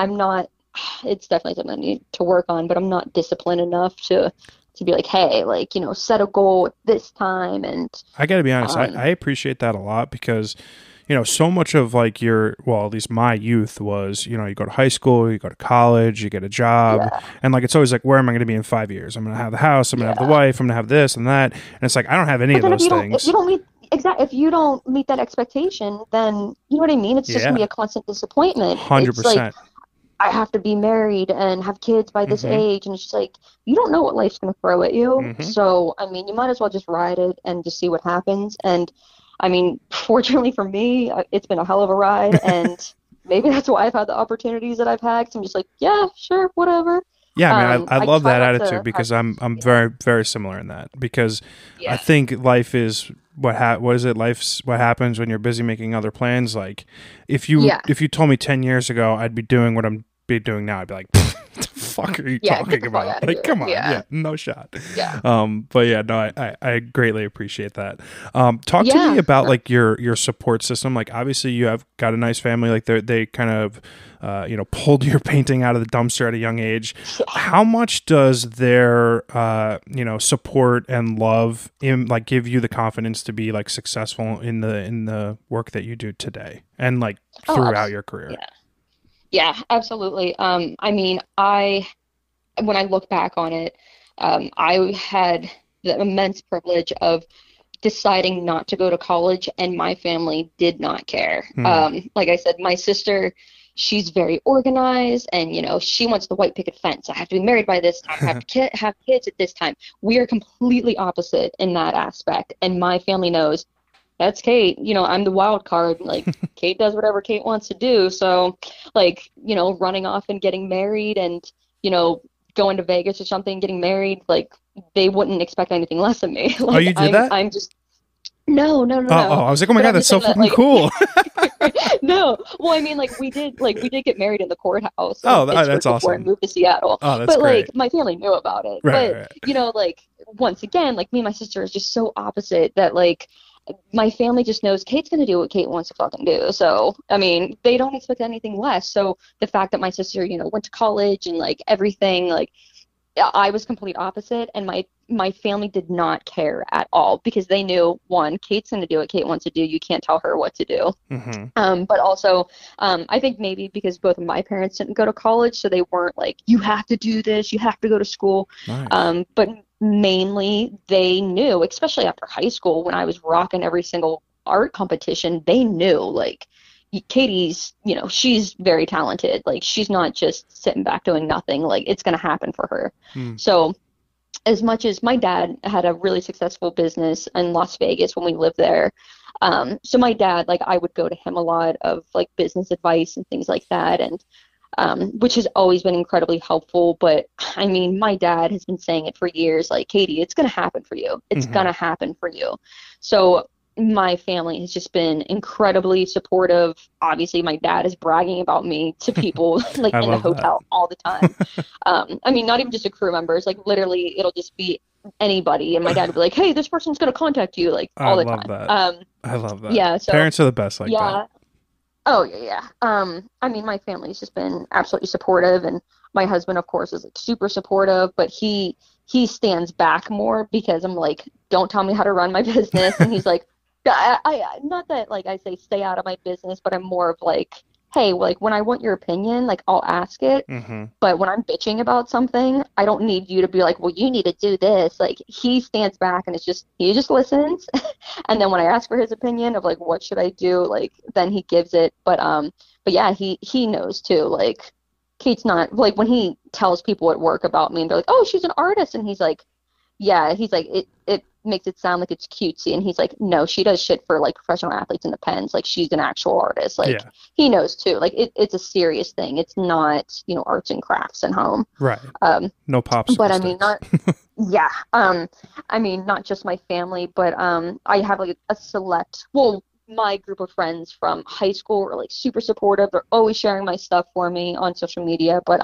it's definitely something I need to work on, but I'm not disciplined enough to be like, hey, like, you know, set a goal at this time. And I got to be honest, I appreciate that a lot, because you know, so much of like at least my youth was, you know, you go to high school, you go to college, you get a job, and like, it's always like, where am I going to be in 5 years? I'm going to have the house, I'm going to have the wife, I'm going to have this and that. And it's like, I don't have any of those things. If you don't meet that expectation, then you know what I mean? It's just going to be a constant disappointment. 100%. It's like, I have to be married and have kids by this age. And it's just like, you don't know what life's going to throw at you. So, I mean, you might as well just ride it and just see what happens. And I mean, fortunately for me, it's been a hell of a ride, and maybe that's why I've had the opportunities that I've had. So I'm just like, yeah, sure, whatever. Yeah, I mean, I love that attitude, because I'm very, very similar in that, because I think life is life's what happens when you're busy making other plans. Like, if you told me 10 years ago I'd be doing what I'm doing now, I'd be like, what the fuck are you talking about? Like, come on, no shot. But yeah, no, I greatly appreciate that. Talk to me about like your support system. Like, obviously you have got a nice family. Like, they kind of you know, pulled your painting out of the dumpster at a young age. How much does their you know, support and love like give you the confidence to be like successful in the work that you do today and like throughout your career? Yeah, absolutely. I mean, when I look back on it, I had the immense privilege of deciding not to go to college, and my family did not care. Like I said, my sister, she's very organized, and, you know, she wants the white picket fence. I have to be married by this time. I have to have kids at this time. We are completely opposite in that aspect, and my family knows that's Kait. You know, I'm the wild card. Like, Kait does whatever Kait wants to do. So, like, you know, running off and getting married and, you know, going to Vegas or something, getting married, like, they wouldn't expect anything less of me. Like, oh, you did that? I'm just... No. Oh, I was like, oh my God, that's so fucking cool. No. Well, I mean, like, we did get married in the courthouse. Oh, that's awesome. Before I moved to Seattle. Oh, that's great. Like, my family knew about it. Right. You know, like, once again, like, me and my sister is just so opposite that, like, my family just knows Kait's going to do what Kait wants to fucking do. So, I mean, they don't expect anything less. So the fact that my sister, you know, went to college and like everything, like, I was complete opposite, and my family did not care at all because they knew, one, Kate's going to do what Kate wants to do. You can't tell her what to do. But also, I think maybe because both of my parents didn't go to college, so they weren't like, you have to do this, you have to go to school. Nice. But mainly they knew, especially after high school when I was rocking every single art competition, they knew like Katie's, she's very talented. Like she's not just sitting back doing nothing. Like it's going to happen for her. So as much as my dad had a really successful business in Las Vegas when we lived there, so my dad, like I would go to him a lot of like business advice and things like that, and which has always been incredibly helpful. But I mean, my dad has been saying it for years, like, Katie, it's going to happen for you. It's going to happen for you. So my family has just been incredibly supportive. Obviously, my dad is bragging about me to people like in the hotel all the time. I mean, not even just to crew members, like literally it'll just be anybody. And my dad would be like, hey, this person's going to contact you like all the time. I love that. Yeah. So, parents are the best like that. Oh, yeah. I mean, my family's just been absolutely supportive, and my husband, of course, is like super supportive, but he stands back more because I'm like, don't tell me how to run my business. And he's like, I not that like I say stay out of my business, but I'm more of like, hey, like when I want your opinion, like I'll ask it. But when I'm bitching about something, I don't need you to be like, well, you need to do this. Like he stands back and he just listens. And then when I ask for his opinion of like what should I do, like then he gives it. But yeah, he knows too. Like Kate's not like when he tells people at work about me and they're like, oh, she's an artist, and he's like, yeah, he's like it makes it sound like it's cutesy, and he's like, no, she does shit for like professional athletes in the pens, like she's an actual artist. Like he knows too, like it's a serious thing. It's not arts and crafts at home, right? No pops, but I mean not yeah, I mean not just my family, but I have like a select, well, my group of friends from high school are like super supportive. They're always sharing my stuff for me on social media, but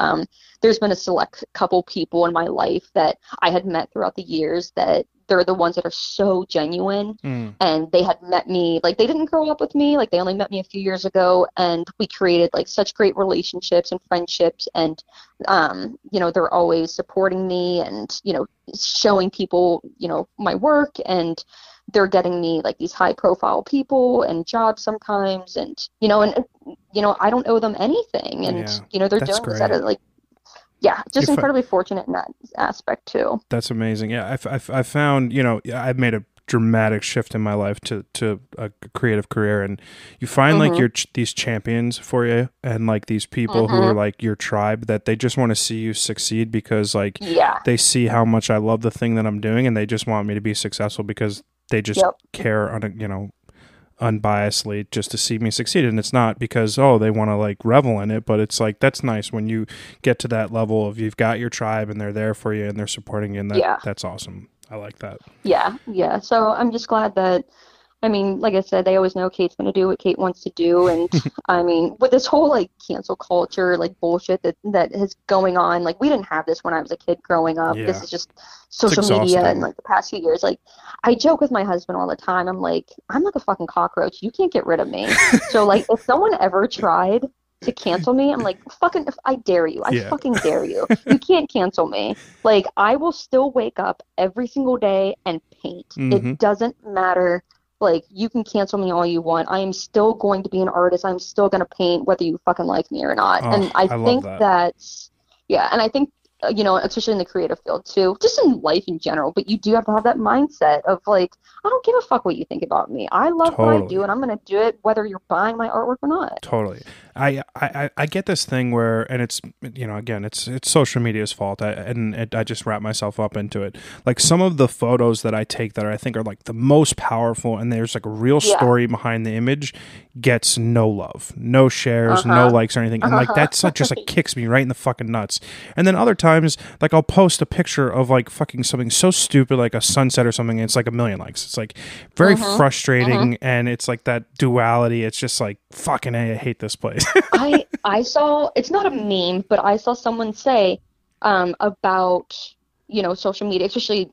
there's been a select couple people in my life that I had met throughout the years that they're the ones that are so genuine, and they had met me, like they didn't grow up with me, like they only met me a few years ago, and we created like such great relationships and friendships, and they're always supporting me and showing people my work, and they're getting me like these high profile people and jobs sometimes, and I don't owe them anything, and they're doing this at a, like, yeah, just incredibly fortunate in that aspect too. That's amazing. Yeah, I found I've made a dramatic shift in my life to a creative career, and you find like these champions for you, and like these people who are like your tribe, that they just want to see you succeed because like they see how much I love the thing that I'm doing, and they just want me to be successful because they just care on unbiasedly just to see me succeed. And it's not because they want to like revel in it, but it's like that's nice when you get to that level of you've got your tribe and they're there for you and they're supporting you, and that's awesome. I like that. Yeah. So I'm just glad that, I mean, like I said, they always know Kate's going to do what Kate wants to do. And I mean, with this whole like cancel culture, like bullshit that is going on, like we didn't have this when I was a kid growing up. This is just social media and like the past few years. Like I joke with my husband all the time. I'm like a fucking cockroach. You can't get rid of me. So like if someone ever tried to cancel me, I'm like, fucking, I dare you. I fucking dare you. You can't cancel me. Like I will still wake up every single day and paint. It doesn't matter. Like, you can cancel me all you want. I am still going to be an artist. I'm still going to paint whether you fucking like me or not. And I think that's, and I think, especially in the creative field too, just in life in general, but you do have to have that mindset of like, I don't give a fuck what you think about me. I love what I do, and I'm going to do it whether you're buying my artwork or not. Totally. I get this thing where, and it's, again, it's social media's fault. I just wrap myself up into it. Like some of the photos that I take that I think are like the most powerful, and there's like a real story behind the image, gets no love, no shares, no likes or anything. And like, that's like, just like kicks me right in the fucking nuts. And then other times, like I'll post a picture of like fucking something so stupid, like a sunset or something, and it's like 1 million likes. It's like very frustrating, and it's like that duality. It's just like, fucking A, I hate this place. I saw, it's not a meme, but I saw someone say about social media, especially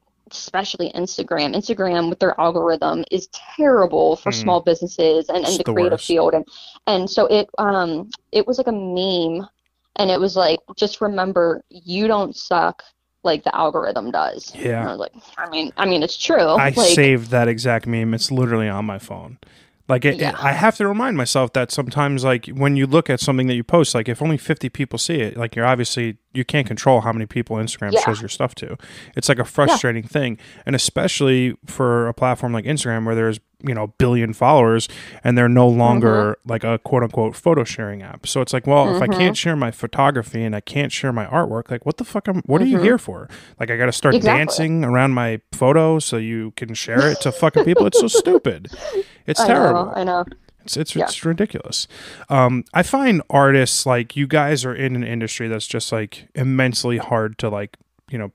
Instagram with their algorithm is terrible for small businesses and the creative field, and so it was like a meme, and it was like, just remember, you don't suck. like the algorithm does. Yeah. And I was like, I mean, it's true. I Like, saved that exact meme. It's literally on my phone. Like, yeah, I have to remind myself that sometimes, like, when you look at something that you post, like, if only 50 people see it, like, you can't control how many people Instagram yeah, shows your stuff to. It's like a yeah, frustrating thing. And especially for a platform like Instagram where there's, a billion followers and they're no mm-hmm, longer like a quote unquote photo sharing app. So it's like, well, if I mm-hmm, can't share my photography and I can't share my artwork, like, what the fuck? What are you mm-hmm, here for? Like, I got to start exactly. dancing around my photo so you can share it to fucking people. It's so stupid. It's terrible. I know. Yeah. It's ridiculous. I find artists like you guys are in an industry that's just like immensely hard to like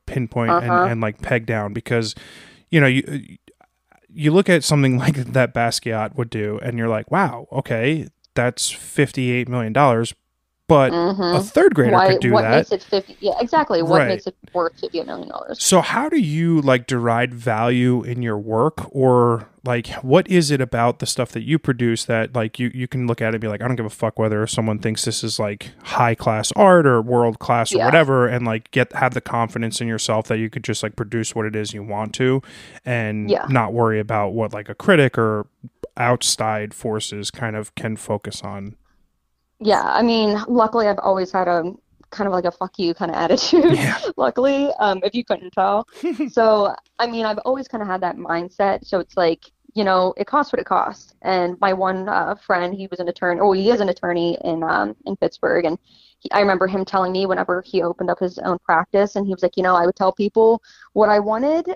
pinpoint Uh-huh. and like peg down because you look at something like that Basquiat would do and you're like, wow, okay, that's $58 million, but a Mm-hmm. third grader Why, could do what that. makes it 50? Yeah, exactly. What Right. makes it worth $50 million? So how do you like deride value in your work, or like what is it about the stuff that you produce that like you can look at it and be like, I don't give a fuck whether someone thinks this is like high class art or world class or Yeah. whatever, and like have the confidence in yourself that you could just like produce what it is you want to and Yeah. not worry about what like a critic or outside forces kind of can focus on. Yeah. I mean, luckily I've always had a kind of like a fuck you kind of attitude, Yeah. luckily, if you couldn't tell. So, I mean, I've always kind of had that mindset. So it's like, it costs what it costs. And my one friend, he was an attorney, or he is an attorney in Pittsburgh, and I remember him telling me whenever he opened up his own practice, and he was like, I would tell people what I wanted,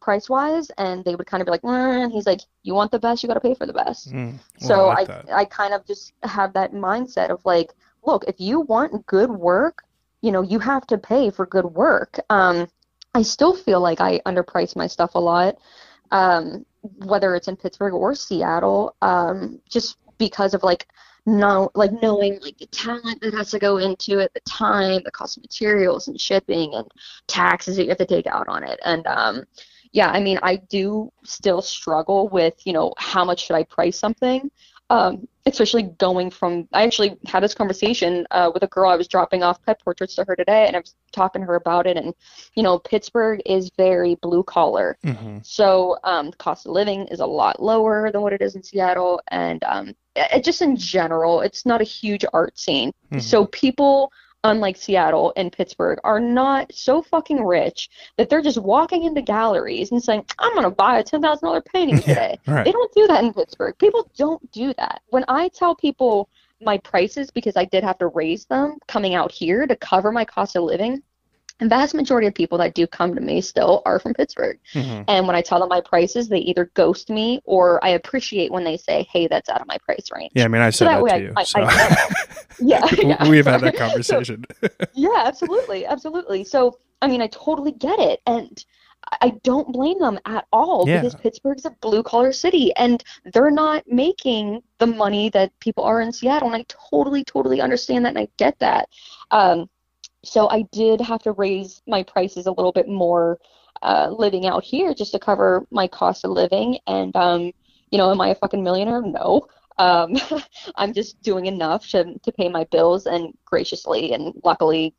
price wise, and they would kind of be like, and he's like, you want the best, you got to pay for the best. Well, So I like that. I kind of just have that mindset of like, look, if you want good work, you have to pay for good work. I still feel like I underprice my stuff a lot, whether it's in Pittsburgh or Seattle, just because of like knowing like the talent that has to go into it, the time, the cost of materials and shipping and taxes that you have to take out on it. And yeah, I mean, I do still struggle with, how much should I price something? Especially going from, I actually had this conversation with a girl. I was dropping off pet portraits to her today, and I was talking to her about it. And, Pittsburgh is very blue collar. Mm-hmm. So the cost of living is a lot lower than what it is in Seattle. And it just in general, it's not a huge art scene. Mm-hmm. So people, unlike Seattle and Pittsburgh, are not so fucking rich that they're just walking into galleries and saying, I'm going to buy a $10,000 painting today. Yeah, right. They don't do that in Pittsburgh. People don't do that. When I tell people my prices, because I did have to raise them coming out here to cover my cost of living, the vast majority of people that do come to me still are from Pittsburgh. Mm-hmm. And when I tell them my prices, they either ghost me or I appreciate when they say, hey, that's out of my price range. Yeah, I mean, I said that to you. Yeah. We've had that conversation. Yeah, absolutely. Absolutely. So, I mean, I totally get it. And I don't blame them at all because Pittsburgh's a blue collar city and they're not making the money that people are in Seattle. And I totally, totally understand that and I get that. So I did have to raise my prices a little bit more living out here just to cover my cost of living. And, am I a fucking millionaire? No. I'm just doing enough to pay my bills and graciously and luckily,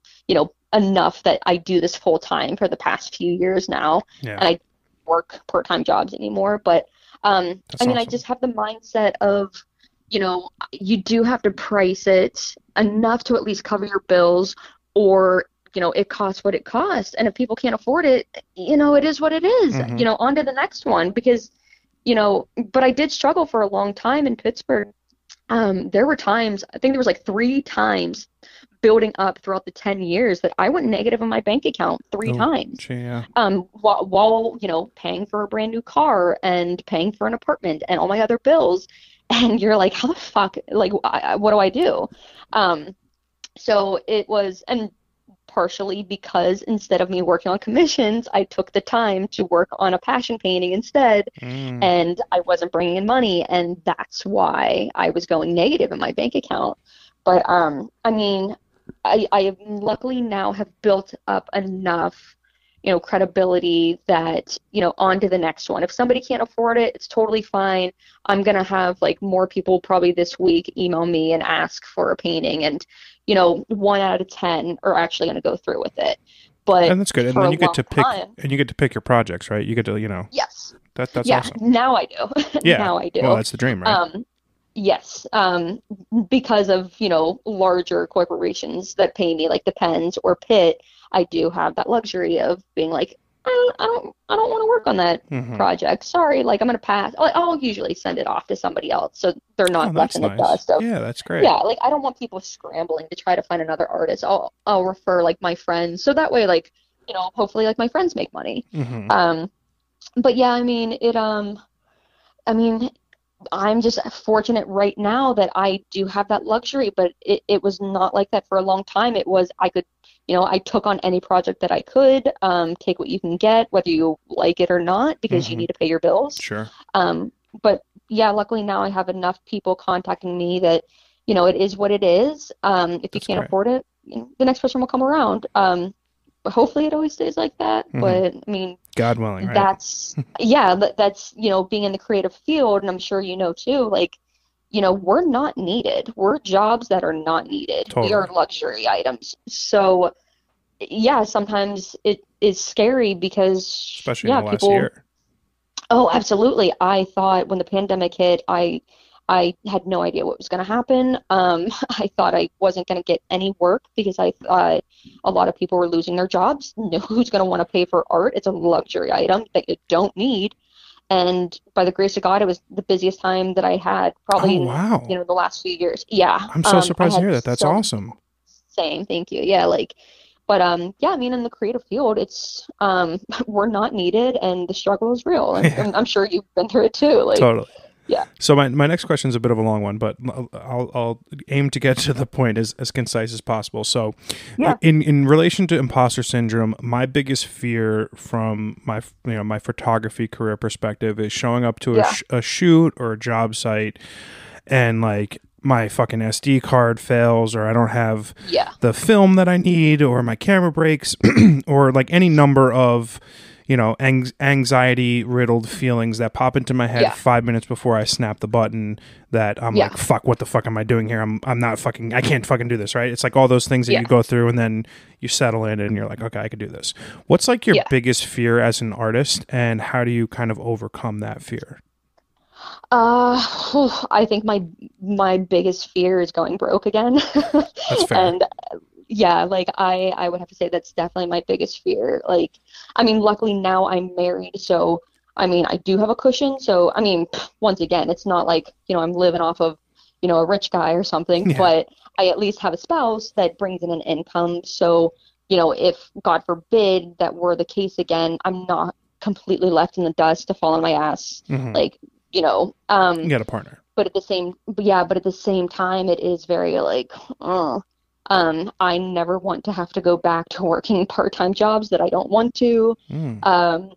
enough that I do this full time for the past few years now. Yeah. And I work part-time jobs anymore. But, I just have the mindset of, you do have to price it enough to at least cover your bills or, it costs what it costs. And if people can't afford it, it is what it is, Mm-hmm. On to the next one because, but I did struggle for a long time in Pittsburgh. There were times, I think there was like 3 times building up throughout the 10 years that I went negative in my bank account 3 times. Yeah. While paying for a brand new car and paying for an apartment and all my other bills. And you're like, how the fuck, like, what do I do? So it was, and partially because instead of me working on commissions, I took the time to work on a passion painting instead, and I wasn't bringing in money, and that's why I was going negative in my bank account. But I luckily now have built up enough, credibility that, on to the next one. If somebody can't afford it, it's totally fine. I'm going to have like more people probably this week email me and ask for a painting, and 1 out of 10 are actually going to go through with it. But And that's good. And for then a you get long to pick, time, and you get to pick your projects, right? You get to, yes. that's Yeah, awesome. now I do. Yeah. Now I Well, do. that's the dream, right? Um, yes. Because of, larger corporations that pay me, like the Pens or Pitt, I do have that luxury of being like, I don't want to work on that Mm-hmm. project. Sorry, like I'm gonna pass. I'll usually send it off to somebody else, so they're Oh, not left that's in the nice. dust of, Yeah, that's great. yeah, like I don't want people scrambling to try to find another artist. I'll refer like my friends, so that way, like, hopefully like my friends make money. Mm-hmm. But yeah, I mean, I'm just fortunate right now that I do have that luxury, but it was not like that for a long time. It was, I could, I took on any project that I could, take what you can get, whether you like it or not, because you Mm-hmm. need to pay your bills. Sure. But yeah, luckily now I have enough people contacting me that, it is what it is. If you That's can't great. afford it, the next person will come around. But hopefully it always stays like that. Mm-hmm. But I mean, God willing, right? that's, yeah, that's, being in the creative field, and I'm sure you know too, like, we're not needed. We're jobs that are not needed. We are Totally. luxury items. So yeah, sometimes it is scary because, Especially in yeah, the last people, year. oh, absolutely. I thought when the pandemic hit, I had no idea what was going to happen. I thought I wasn't going to get any work because I thought a lot of people were losing their jobs. Who's going to want to pay for art? It's a luxury item that you don't need. And by the grace of God, it was the busiest time that I had Oh, probably in, wow. the last few years. Yeah. I'm so I surprised to had hear that. That's so awesome. same, thank you. Yeah, like, but yeah, I mean, in the creative field, it's we're not needed, and the struggle is real. And Yeah, I'm sure you've been through it too. Like, totally. yeah, So my next question is a bit of a long one, but I'll aim to get to the point as concise as possible. So, yeah, in relation to imposter syndrome, my biggest fear from my photography career perspective is showing up to yeah, a shoot or a job site and like my fucking SD card fails, or I don't have yeah, the film that I need, or my camera breaks, or like any number of anxiety riddled feelings that pop into my head yeah, 5 minutes before I snap the button, that I'm yeah, like, fuck, what the fuck am I doing here? I'm not fucking, I can't fucking do this, right? It's like all those things that yeah, you go through, and then you settle in and you're like, okay, I could do this. What's like your yeah. biggest fear as an artist, and how do you kind of overcome that fear? I think my biggest fear is going broke again. That's fair. And yeah, like I would have to say that's definitely my biggest fear. Like, I mean, luckily now I'm married, so I mean, I do have a cushion. So, I mean, once again, it's not like, I'm living off of, a rich guy or something, Yeah. but I at least have a spouse that brings in an income. So, if God forbid that were the case again, I'm not completely left in the dust to fall on my ass. Hmm. Like, you know, You um, got a partner. but at the same time, it is very like, I never want to have to go back to working part-time jobs that I don't want to, Mm. um,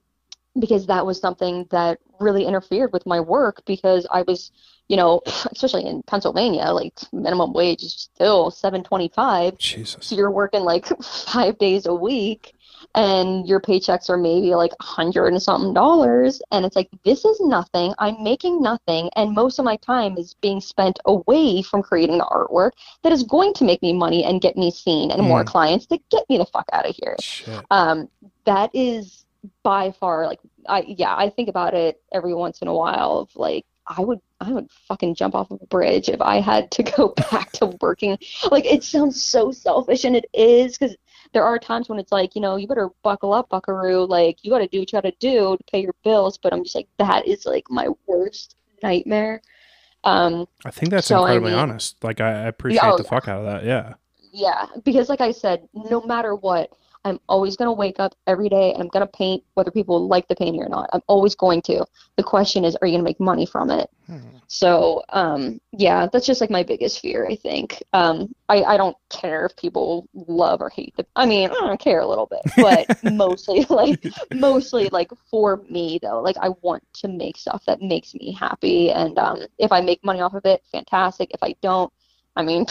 because that was something that really interfered with my work because I was, especially in Pennsylvania, like minimum wage is still 7.25. Jesus. So you're working like 5 days a week and your paychecks are maybe like 100 and something dollars. And it's like, this is nothing. I'm making nothing. And most of my time is being spent away from creating the artwork that is going to make me money and get me seen and more Mm. clients to get me the fuck out of here. Shit. That is by far like, I think about it every once in a while of like, I would fucking jump off of a bridge if I had to go back to working. Like, it sounds so selfish, and it is, because there are times when it's like, you better buckle up, buckaroo. Like, you got to do what you got to do to pay your bills. But I'm just like, that is like my worst nightmare. Um, I think that's so I incredibly mean, honest. Like, I yeah, appreciate oh the fuck out of that. Yeah. yeah, because like I said, no matter what, I'm always going to wake up every day and I'm going to paint whether people like the painting or not. I'm always going to. The question is, are you going to make money from it? Hmm. So, yeah, that's just like my biggest fear, I think. I don't care if people love or hate I mean, I don't care a little bit, but mostly like for me though, like I want to make stuff that makes me happy. And, if I make money off of it, fantastic. If I don't, I mean,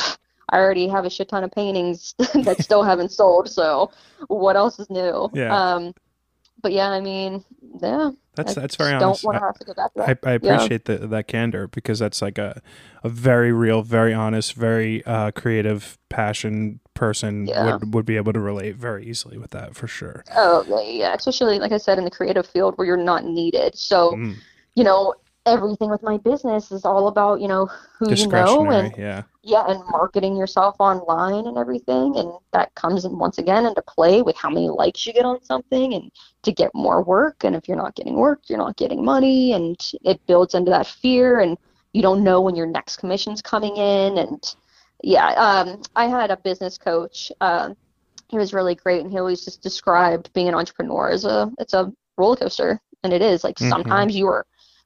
I already have a shit ton of paintings that still haven't sold. So what else is new? Yeah. But yeah, I mean, yeah, I That's very just don't honest. want to have to go back to that. I Yeah. appreciate that candor, because that's like a very real, very honest, very creative passion person Yeah. would be able to relate very easily with that for sure. Oh, yeah, yeah. Especially, like I said, in the creative field where you're not needed. So, Mm. you know, everything with my business is all about, who you know Discretionary, and yeah. yeah, and marketing yourself online and everything. And that comes in once again into play with how many likes you get on something and to get more work. And if you're not getting work, you're not getting money, and it builds into that fear, and you don't know when your next commission's coming in. And yeah, I had a business coach. He was really great, and he always just described being an entrepreneur as it's a roller coaster, and it is. Like Hmm. sometimes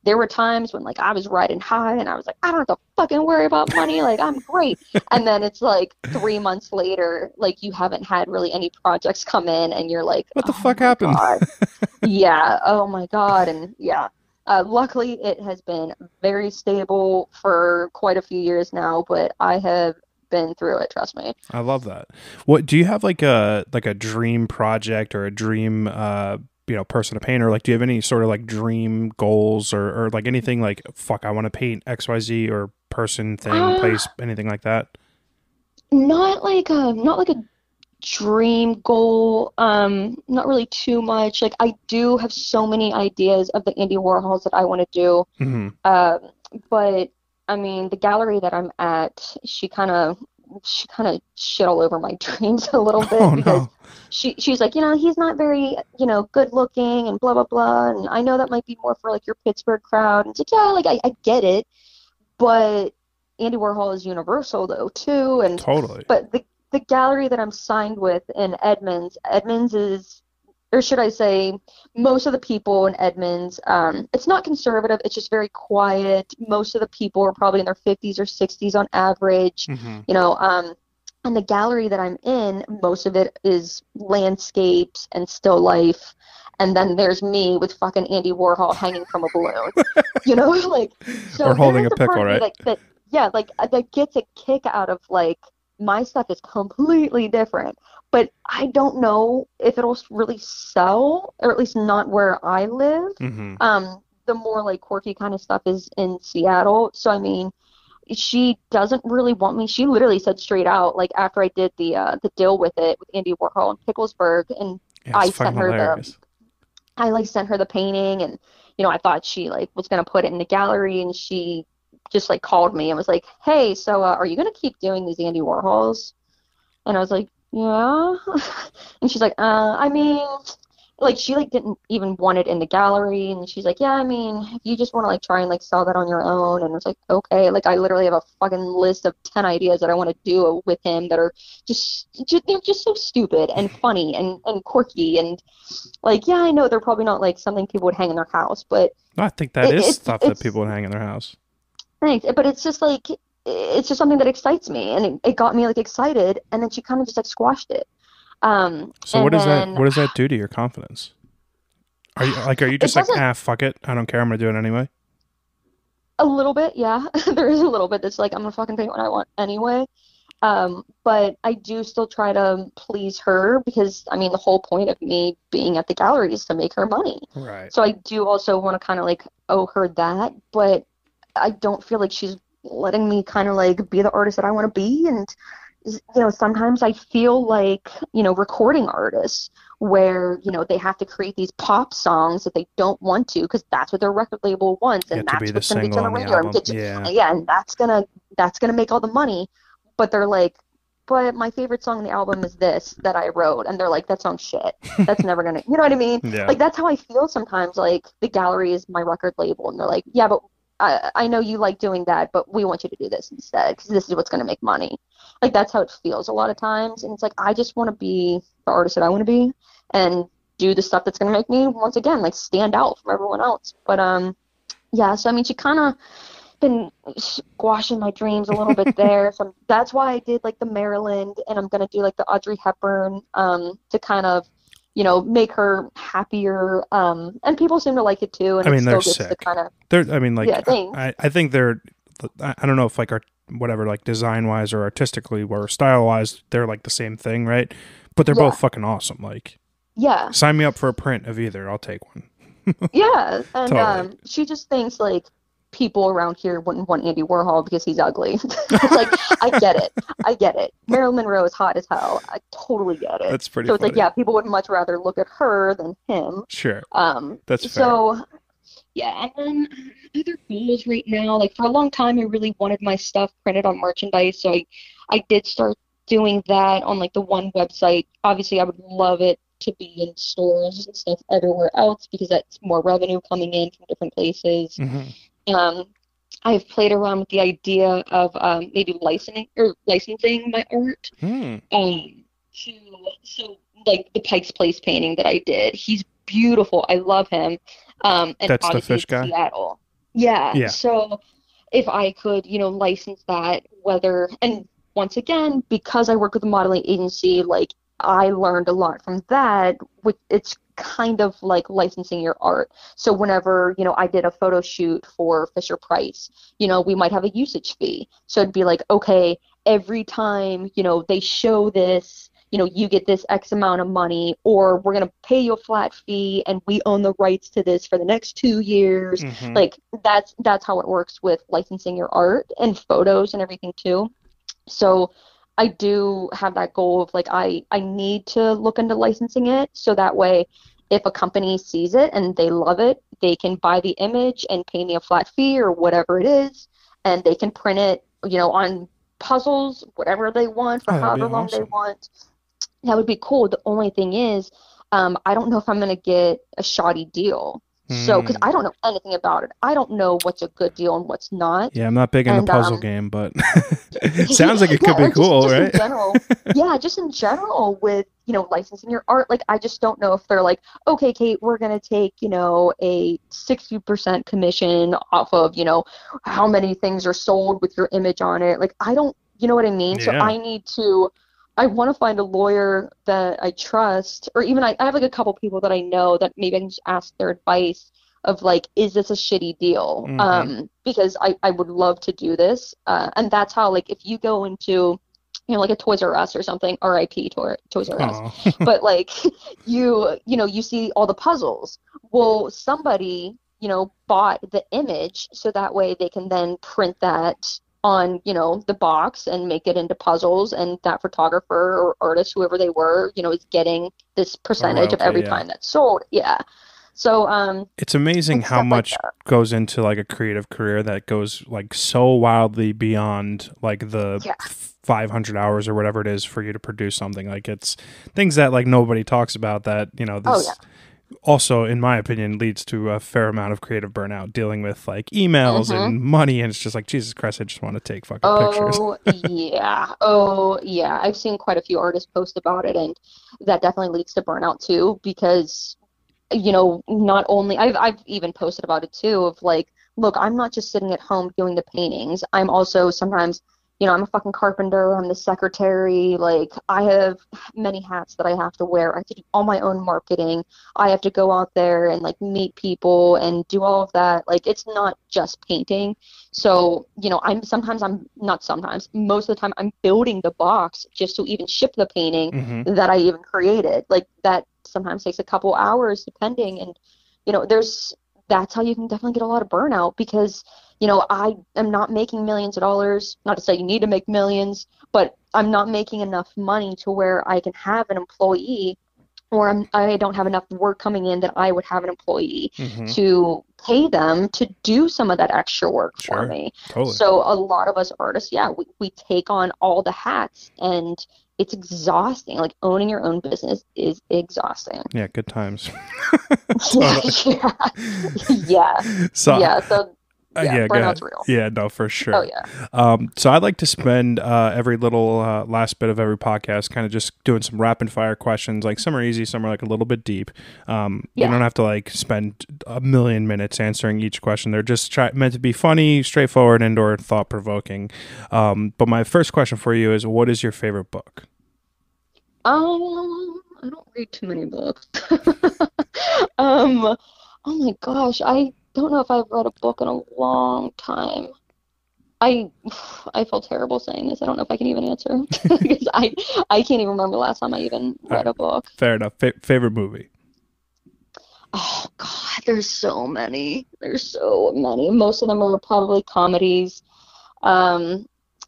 there were times when like I was riding high, and I was like, I don't have to fucking worry about money, like I'm great. And then it's like 3 months later, like you haven't had really any projects come in, and you're like, What the oh fuck my happened? God, yeah, oh my God, and yeah. Luckily, it has been very stable for quite a few years now, but I have been through it, trust me. I love that. What do you have like a dream project or a dream person to paint, or like do you have any sort of like dream goals or like anything like fuck I want to paint XYZ or person, thing, Uh, place, anything like that? not like a dream goal, not really too much. Like I do have so many ideas of the Andy Warhols that I want to do. Hmm. Um, but I mean, the gallery that I'm at, she kind of shit all over my dreams a little Oh bit because no. she's like, he's not very, good looking and blah blah blah. And I know that might be more for like your Pittsburgh crowd. And it's like, yeah, like I get it, but Andy Warhol is universal though too. And Totally. but the gallery that I'm signed with in Edmonds is, or should I say, most of the people in Edmonds, it's not conservative, it's just very quiet. Most of the people are probably in their 50s or 60s on average, Hmm. and the gallery that I'm in, most of it is landscapes and still life. And then there's me with fucking Andy Warhol hanging from a balloon, like, Or so there holding is a a part pickle, of me right? that yeah, like that gets a kick out of like my stuff is completely different, but I don't know if it'll really sell, or at least not where I live. Hmm. The more like quirky kind of stuff is in Seattle. So I mean, she doesn't really want me. She literally said straight out, like after I did the deal with it with Andy Warhol in Picklesburg, and Yeah, it's I fucking sent her the hilarious. I like sent her the painting, and I thought she like was gonna put it in the gallery, and she just like called me and was like, "Hey, so are you gonna keep doing these Andy Warhols?" And I was like, "Yeah." And she's like, I mean, like she like didn't even want it in the gallery, and she's like, "Yeah, I mean, if you just want to like try and like sell that on your own." And it's like, "Okay." Like I literally have a fucking list of 10 ideas that I want to do with him that are just they're just so stupid and funny and quirky, and like, yeah, I know they're probably not like something people would hang in their house, but No, I think that it, is it's stuff that it's people would hang in their house. thanks, but it's just like it's just something that excites me, and it got me like excited, and then she kind of just like squashed it. So And then what does that do to your confidence? Are you it just like, doesn't. fuck it, I don't care, I'm gonna do it anyway? A little bit, yeah. There is a little bit that's like I'm gonna fucking paint what I want anyway. But I do still try to please her because I mean the whole point of me being at the gallery is to make her money. Right. So I do also want to kind of like owe her that, but I don't feel like she's letting me kind of like be the artist that I want to be. And sometimes I feel like, recording artists where, they have to create these pop songs that they don't want to because that's what their record label wants, Yeah, and to be that's the what's going to get you single on on the the radio and album. get you, Yeah. and yeah, and that's gonna make all the money. But they're like, but my favorite song on the album is this that I wrote, and they're like, that song's shit. That's never gonna, you know what I mean? Yeah. Like that's how I feel sometimes. Like the gallery is my record label, and they're like, yeah, but I know you like doing that, but we want you to do this instead because this is what's going to make money. Like that's how it feels a lot of times, and it's like I just want to be the artist that I want to be and do the stuff that's going to make me once again like stand out from everyone else. But yeah. So I mean, she kind of been squashing my dreams a little bit there. So that's why I did like the Maryland, and I'm gonna do like the Audrey Hepburn, to kind of, make her happier. And people seem to like it too, and I it mean, they're still gets the sick. kind of I mean, like, yeah thing. I think they're, I don't know if like, whatever, like design wise or artistically or style wise, they're like the same thing, right? But they're Yeah, both fucking awesome. Like, yeah, sign me up for a print of either. I'll take one. yeah. And Totally. she just thinks like people around here wouldn't want Andy Warhol because he's ugly. It's like, I get it. I get it. Marilyn Monroe is hot as hell. I totally get it. That's pretty So it's funny. like, yeah, people would much rather look at her than him. Sure. That's fair. So yeah, and then other goals right now, like for a long time, I really wanted my stuff printed on merchandise. So I did start doing that on like the one website. Obviously, I would love it to be in stores and stuff everywhere else because that's more revenue coming in from different places. Mm-hmm. I've played around with the idea of maybe licensing my art. So like the Pike's Place painting that I did, he's beautiful. I love him. And that's the fish guy? Seattle. Yeah. So if I could, license that, and once again, because I work with a modeling agency, like I learned a lot from that. It's kind of like licensing your art. So whenever, I did a photo shoot for Fisher Price, we might have a usage fee. So it'd be like, okay, every time, they show this, you get this X amount of money, or we're going to pay you a flat fee and we own the rights to this for the next 2 years. Mm-hmm. Like that's how it works with licensing your art and photos and everything too. So I do have that goal of like, I need to look into licensing it. So that way, if a company sees it and they love it, they can buy the image and pay me a flat fee or whatever it is. And they can print it, on puzzles, whatever they want for however long they want. That would be cool. The only thing is, I don't know if I'm going to get a shoddy deal. So, because I don't know anything about it. I don't know what's a good deal and what's not. Yeah, I'm not big in the puzzle game, but it sounds like it could be cool, just right? In general, just in general with, licensing your art. Like, I just don't know if they're like, okay, Kate, we're going to take, a 60% commission off of, how many things are sold with your image on it. Like, I don't, you know what I mean? Yeah. So I want to find a lawyer that I trust, or even I have like a couple people that I know that maybe I can just ask their advice of like, is this a shitty deal? Mm-hmm. Because I would love to do this. And that's how, like, if you go into, like a Toys R Us or something, RIP Toys R Us, but like you see all the puzzles. Well, somebody, bought the image so that way they can then print that on, the box and make it into puzzles, and that photographer or artist, whoever they were, is getting this percentage of every time that's sold. Yeah. So it's amazing how much goes into like a creative career that goes like so wildly beyond like the 500 hours or whatever it is for you to produce something. Like it's things that like nobody talks about that, this also, in my opinion, leads to a fair amount of creative burnout, dealing with like emails and money, and it's just like, Jesus Christ, I just want to take fucking pictures. Oh yeah. I've seen quite a few artists post about it, and that definitely leads to burnout too, because not only I've even posted about it too, of like, look, I'm not just sitting at home doing the paintings. I'm also sometimes, I'm a fucking carpenter, I'm the secretary, like I have many hats that I have to wear. I have to do all my own marketing. I have to go out there and like meet people and do all of that. Like it's not just painting. So, most of the time I'm building the box just to even ship the painting that I even created. Like that sometimes takes a couple hours depending. And, that's how you can definitely get a lot of burnout, because I am not making millions of dollars. Not to say you need to make millions, but I'm not making enough money to where I can have an employee, or I don't have enough work coming in that I would have an employee to pay them to do some of that extra work for me. Totally. So a lot of us artists, we take on all the hats, and it's exhausting. Like owning your own business is exhausting. Yeah, good times. Burnout's real. Yeah, no, for sure. Oh yeah. So I'd like to spend every little last bit of every podcast kind of just doing some rapid fire questions. Like some are easy, some are like a little bit deep. You don't have to like spend a million minutes answering each question. They're just meant to be funny, straightforward, and or thought provoking. But my first question for you is, what is your favorite book? I don't read too many books. Oh my gosh, I don't know if I've read a book in a long time. I feel terrible saying this. I don't know if I can even answer because I can't even remember the last time I even read a book. Fair enough. Favorite movie? Oh God, there's so many. There's so many. Most of them are probably comedies. Um,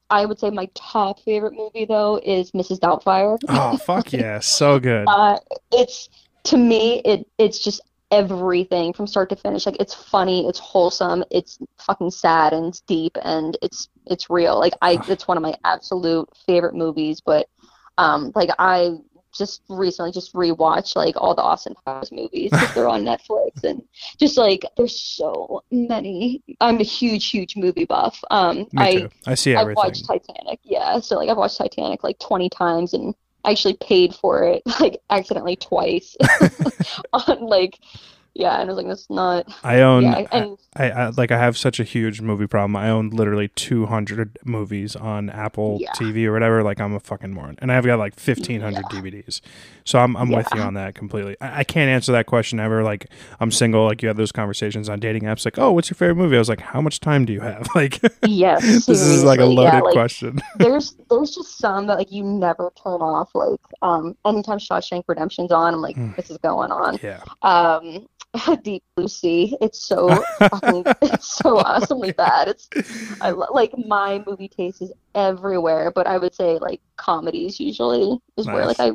I would say my top favorite movie though is Mrs. Doubtfire. Oh, fuck yeah. So good. Uh, it's to me, it's just everything from start to finish. Like it's funny, it's wholesome, it's fucking sad and it's deep and it's real. Like it's one of my absolute favorite movies. But like I just recently just rewatched like all the Austin Powers movies because they're on Netflix and just like there's so many. I'm a huge movie buff. Me too. I see I've watched everything. Titanic, yeah. So like I've watched Titanic like 20 times and I actually paid for it like accidentally twice on like yeah, and I was like that's not I own, yeah, and I like, I have such a huge movie problem. I own literally 200 movies on Apple yeah, TV or whatever. Like, I'm a fucking moron. And I've got like 1,500 yeah, DVDs. So I'm with you yeah. on that completely. I can't answer that question ever. Like, I'm single. Like, you have those conversations on dating apps. Like, oh, what's your favorite movie? I was like, how much time do you have? Like, Yes, this is like a seriously. Yeah, loaded like question. there's just some that like you never turn off. Like anytime Shawshank Redemption's on, I'm like, this is going on. Yeah. Deep Blue Sea. It's so fucking it's so awesomely bad. Like my movie taste is everywhere, but I would say like comedies usually is where like Nice.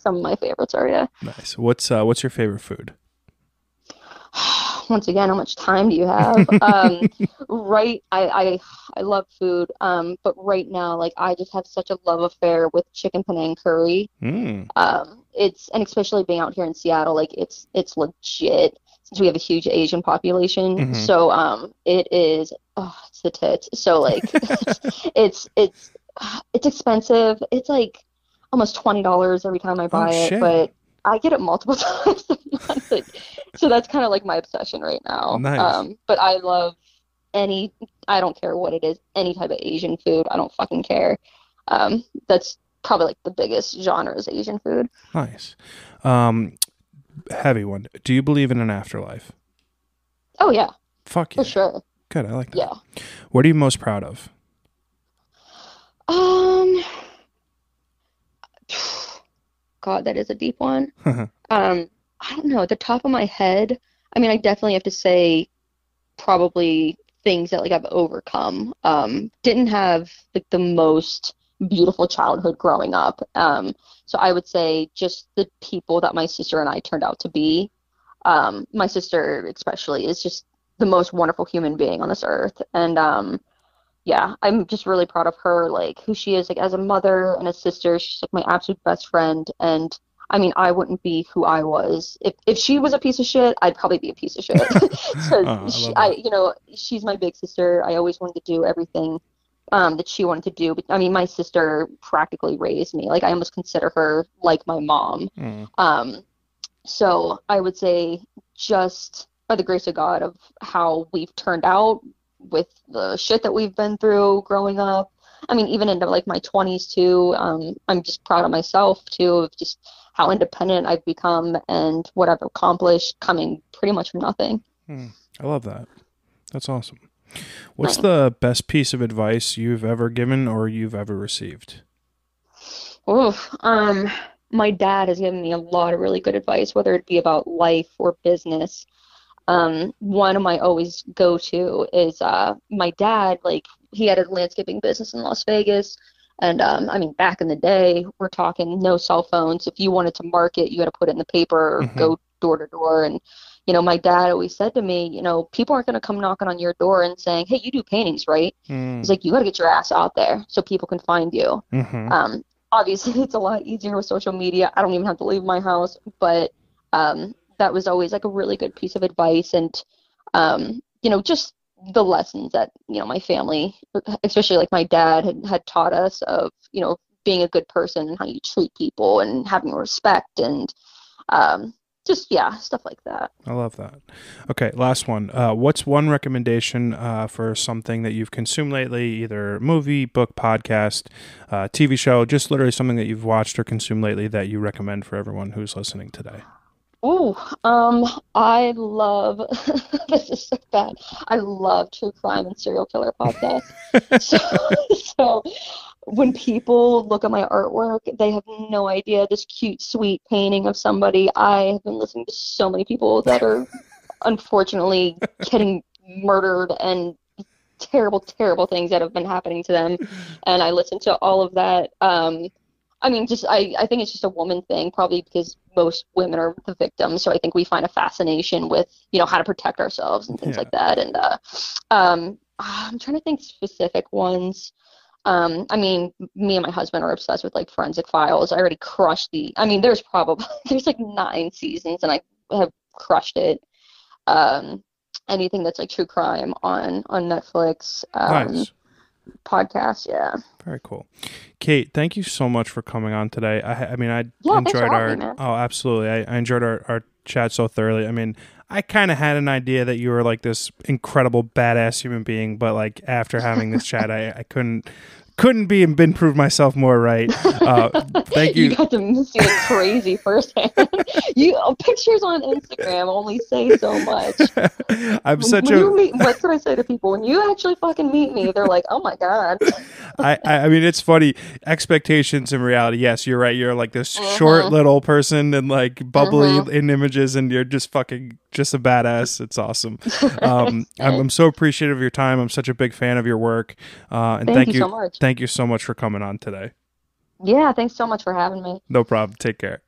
some of my favorites are, yeah. Nice. What's your favorite food? Once again, how much time do you have? Right, I love food, but right now, like I just have such a love affair with chicken Penang curry. Mm. It's and especially being out here in Seattle, like it's legit since we have a huge Asian population. Hmm. So it is it's the tits. So like it's it's expensive. It's like almost $20 every time I Oh buy it, shit. but I get it multiple times a month. So that's kind of like my obsession right now. Nice. But I love any, I don't care what it is, any type of Asian food. I don't fucking care. That's probably like the biggest genre is Asian food. Nice. Um, Heavy one. Do you believe in an afterlife? Oh yeah, Fuck for yeah. sure. Good. I like that. Yeah. What are you most proud of? Um, God, that is a deep one. I don't know, at the top of my head, I mean, I definitely have to say probably things that like I've overcome. Didn't have like the most beautiful childhood growing up. So I would say just the people that my sister and I turned out to be. My sister especially is just the most wonderful human being on this earth. And yeah, I'm just really proud of her, like who she is, like as a mother and a sister. She's like my absolute best friend. And I mean, I wouldn't be who I was if she was a piece of shit. I'd probably be a piece of shit. Oh, I Because love that. you know, she's my big sister. I always wanted to do everything that she wanted to do. But I mean, my sister practically raised me. Like I almost consider her like my mom. Mm. So I would say just by the grace of God of how we've turned out with the shit that we've been through growing up. I mean, even into like my 20s too. I'm just proud of myself too of just how independent I've become and what I've accomplished coming pretty much from nothing. Mm. I love that. That's awesome. What's Right. the best piece of advice you've ever given or you've ever received? Oof. My dad has given me a lot of really good advice, whether it be about life or business. One of my always go-to is my dad, like he had a landscaping business in Las Vegas. And I mean, back in the day, we're talking no cell phones. If you wanted to market, you had to put it in the paper or Hmm. go door to door. And, you know, my dad always said to me, you know, people aren't going to come knocking on your door and saying, hey, you do paintings, right? He's Mm. like, you got to get your ass out there so people can find you. Hmm. Obviously, it's a lot easier with social media. I don't even have to leave my house, but that was always like a really good piece of advice. And, you know, just the lessons that, you know, my family, especially like my dad had taught us of, you know, being a good person and how you treat people and having respect and just, yeah, stuff like that. I love that. Okay, last one. What's one recommendation for something that you've consumed lately, either movie, book, podcast, TV show, just literally something that you've watched or consumed lately that you recommend for everyone who's listening today? Oh, I love, this is so bad. I love true crime and serial killer podcasts. So, so when people look at my artwork, they have no idea this cute, sweet painting of somebody. I have been listening to so many people that are unfortunately getting murdered and terrible, terrible things that have been happening to them. And I listen to all of that. I mean, I think it's just a woman thing, probably because most women are the victims. So I think we find a fascination with, how to protect ourselves and things like that. And I'm trying to think specific ones. I mean, me and my husband are obsessed with like Forensic Files. I already crushed there's like 9 seasons and I have crushed it. Anything that's like true crime on Netflix. Nice. Podcasts, yeah. Very cool. Kait, thank you so much for coming on today. I enjoyed absolutely. I enjoyed our chat so thoroughly. I mean, I kind of had an idea that you were like this incredible badass human being, but like after having this chat, I couldn't been proved myself more right. Thank you. You got to see it crazy firsthand. Pictures on Instagram only say so much. What can I say to people? When you actually fucking meet me, they're like, "Oh my god." I mean, it's funny. Expectations and reality. Yes, you're right. You're like this short little person and like bubbly in images, and you're just a badass. It's awesome. I'm so appreciative of your time. I'm such a big fan of your work. And thank you so much. Thank you so much for coming on today. Yeah, thanks so much for having me. No problem. Take care.